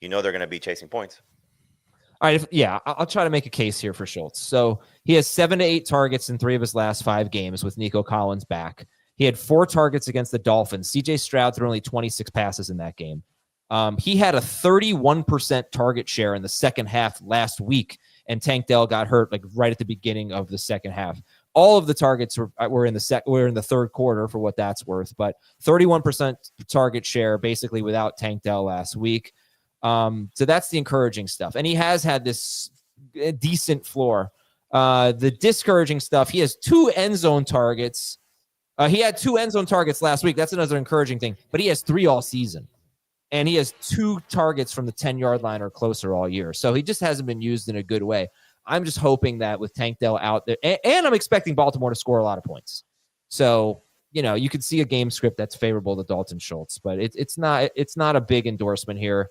they're going to be chasing points. All right, I'll try to make a case here for Schultz. So he has 7 to 8 targets in 3 of his last 5 games with Nico Collins back. He had 4 targets against the Dolphins. CJ Stroud threw only 26 passes in that game. He had a 31% target share in the second half last week, and Tank Dell got hurt like right at the beginning of the second half. all of the targets were in the third quarter for what that's worth, but 31% target share basically without Tank Dell last week. So that's the encouraging stuff. And he has had this decent floor. The discouraging stuff, he has 2 end zone targets. He had 2 end zone targets last week. That's another encouraging thing, but he has 3 all season. And he has 2 targets from the 10-yard line or closer all year. So he just hasn't been used in a good way. I'm just hoping that with Tank Dell out there, and I'm expecting Baltimore to score a lot of points. So, you could see a game script that's favorable to Dalton Schultz, but it's not a big endorsement here.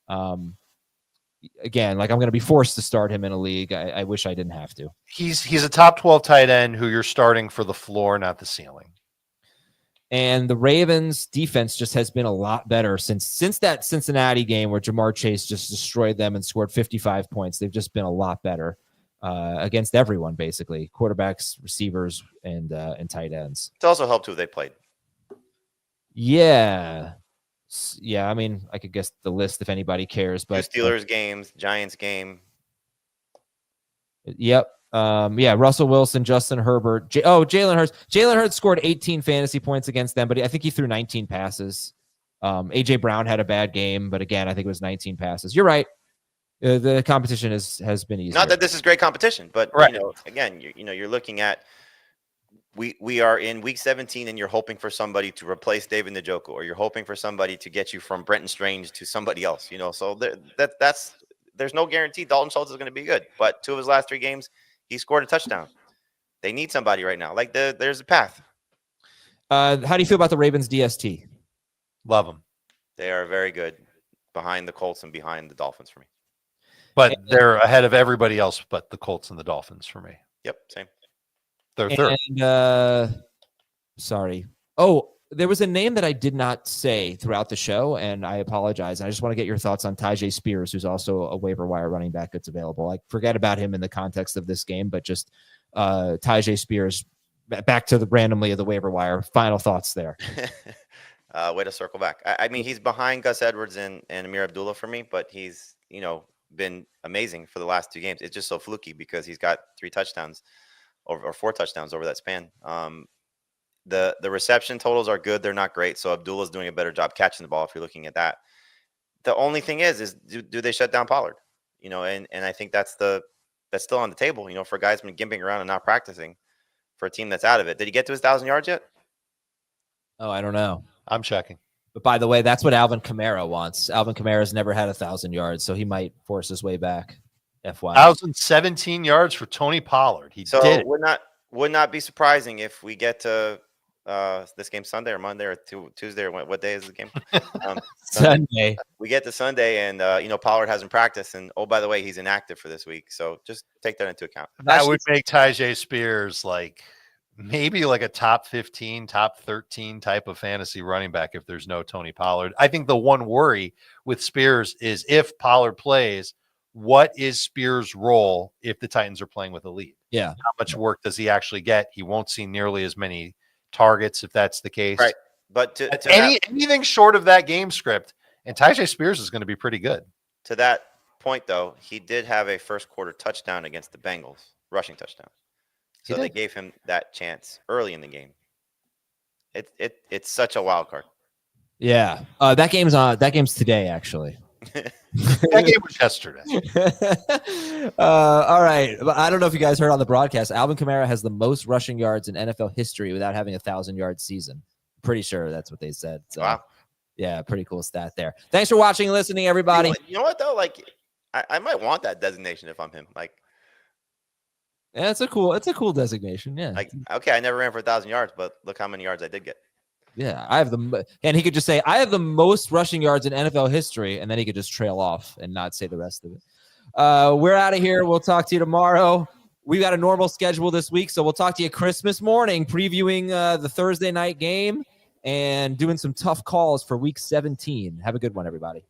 Again, like I'm going to be forced to start him in a league. I wish I didn't have to. He's a top 12 tight end who you're starting for the floor, not the ceiling. And the Ravens defense just has been a lot better since that Cincinnati game where Jamar Chase just destroyed them and scored 55 points. They've just been a lot better against everyone, basically, quarterbacks, receivers, and tight ends. It's also helped who they played. Yeah. I mean, I could guess the list if anybody cares. But 2 Steelers games, Giants game. Yep. Russell Wilson, Justin Herbert. Jalen Hurts. Jalen Hurts scored 18 fantasy points against them, but I think he threw 19 passes. AJ Brown had a bad game, but again, I think it was 19 passes. You're right. The competition has been easy. Not that this is great competition, but right. Again, you're looking at we are in week 17, and you're hoping for somebody to replace David Njoku, or you're hoping for somebody to get you from Brenton Strange to somebody else. So there's no guarantee Dalton Schultz is going to be good, but 2 of his last 3 games, he scored a touchdown. They need somebody right now. Like there's a path. How do you feel about the Ravens DST? Love them. They are very good behind the Colts and behind the Dolphins for me. But they're ahead of everybody else but the Colts and the Dolphins for me. Yep, same. They're third. And, sorry. Oh, there was a name that I did not say throughout the show, and I apologize. I just want to get your thoughts on Tyjae Spears, who's also a waiver wire running back that's available. I forget about him in the context of this game, but just Tyjae Spears, back to the randomly of the waiver wire. Final thoughts there. Way to circle back. I mean, he's behind Gus Edwards and Amir Abdullah for me, but he's, been amazing for the last 2 games. It's just so fluky because he's got 3 touchdowns or 4 touchdowns over that span. The reception totals are good. They're not great. So Abdullah's doing a better job catching the ball if you're looking at that. The only thing is do they shut down Pollard? And I think that's still on the table, for guys been gimping around and not practicing for a team that's out of it. Did he get to his 1,000 yards yet? Oh, I don't know. I'm checking. But by the way, that's what Alvin Kamara wants. Alvin Kamara's never had 1,000 yards, so he might force his way back. FYI. 1,017 yards for Tony Pollard. He did. Would not be surprising if we get to this game Sunday or Monday or Tuesday or what day is the game? Sunday. We get to Sunday and Pollard hasn't practiced, and by the way, he's inactive for this week. So just take that into account. That would make Tyjae Spears maybe a top 15, top 13 type of fantasy running back if there's no Tony Pollard. I think the one worry with Spears is if Pollard plays, what is Spears' role if the Titans are playing with a lead? Yeah. How much work does he actually get? He won't see nearly as many targets if that's the case. Right. But anything short of that game script, and Tyjae Spears is going to be pretty good. To that point, though, he did have a first quarter touchdown against the Bengals, rushing touchdown. So they gave him that chance early in the game. It's such a wild card. Yeah. That game's today, actually. That game was yesterday. All right. I don't know if you guys heard on the broadcast, Alvin Kamara has the most rushing yards in NFL history without having a 1,000-yard season. Pretty sure that's what they said. So, wow. Yeah, pretty cool stat there. Thanks for watching and listening, everybody. You know what though? I might want that designation if I'm him. Yeah, it's a cool designation. Yeah. Okay, I never ran for 1,000 yards, but look how many yards I did get. Yeah, and he could just say, I have the most rushing yards in NFL history, and then he could just trail off and not say the rest of it. We're out of here. We'll talk to you tomorrow. We got a normal schedule this week, so we'll talk to you Christmas morning, previewing the Thursday night game and doing some tough calls for week 17. Have a good one, everybody.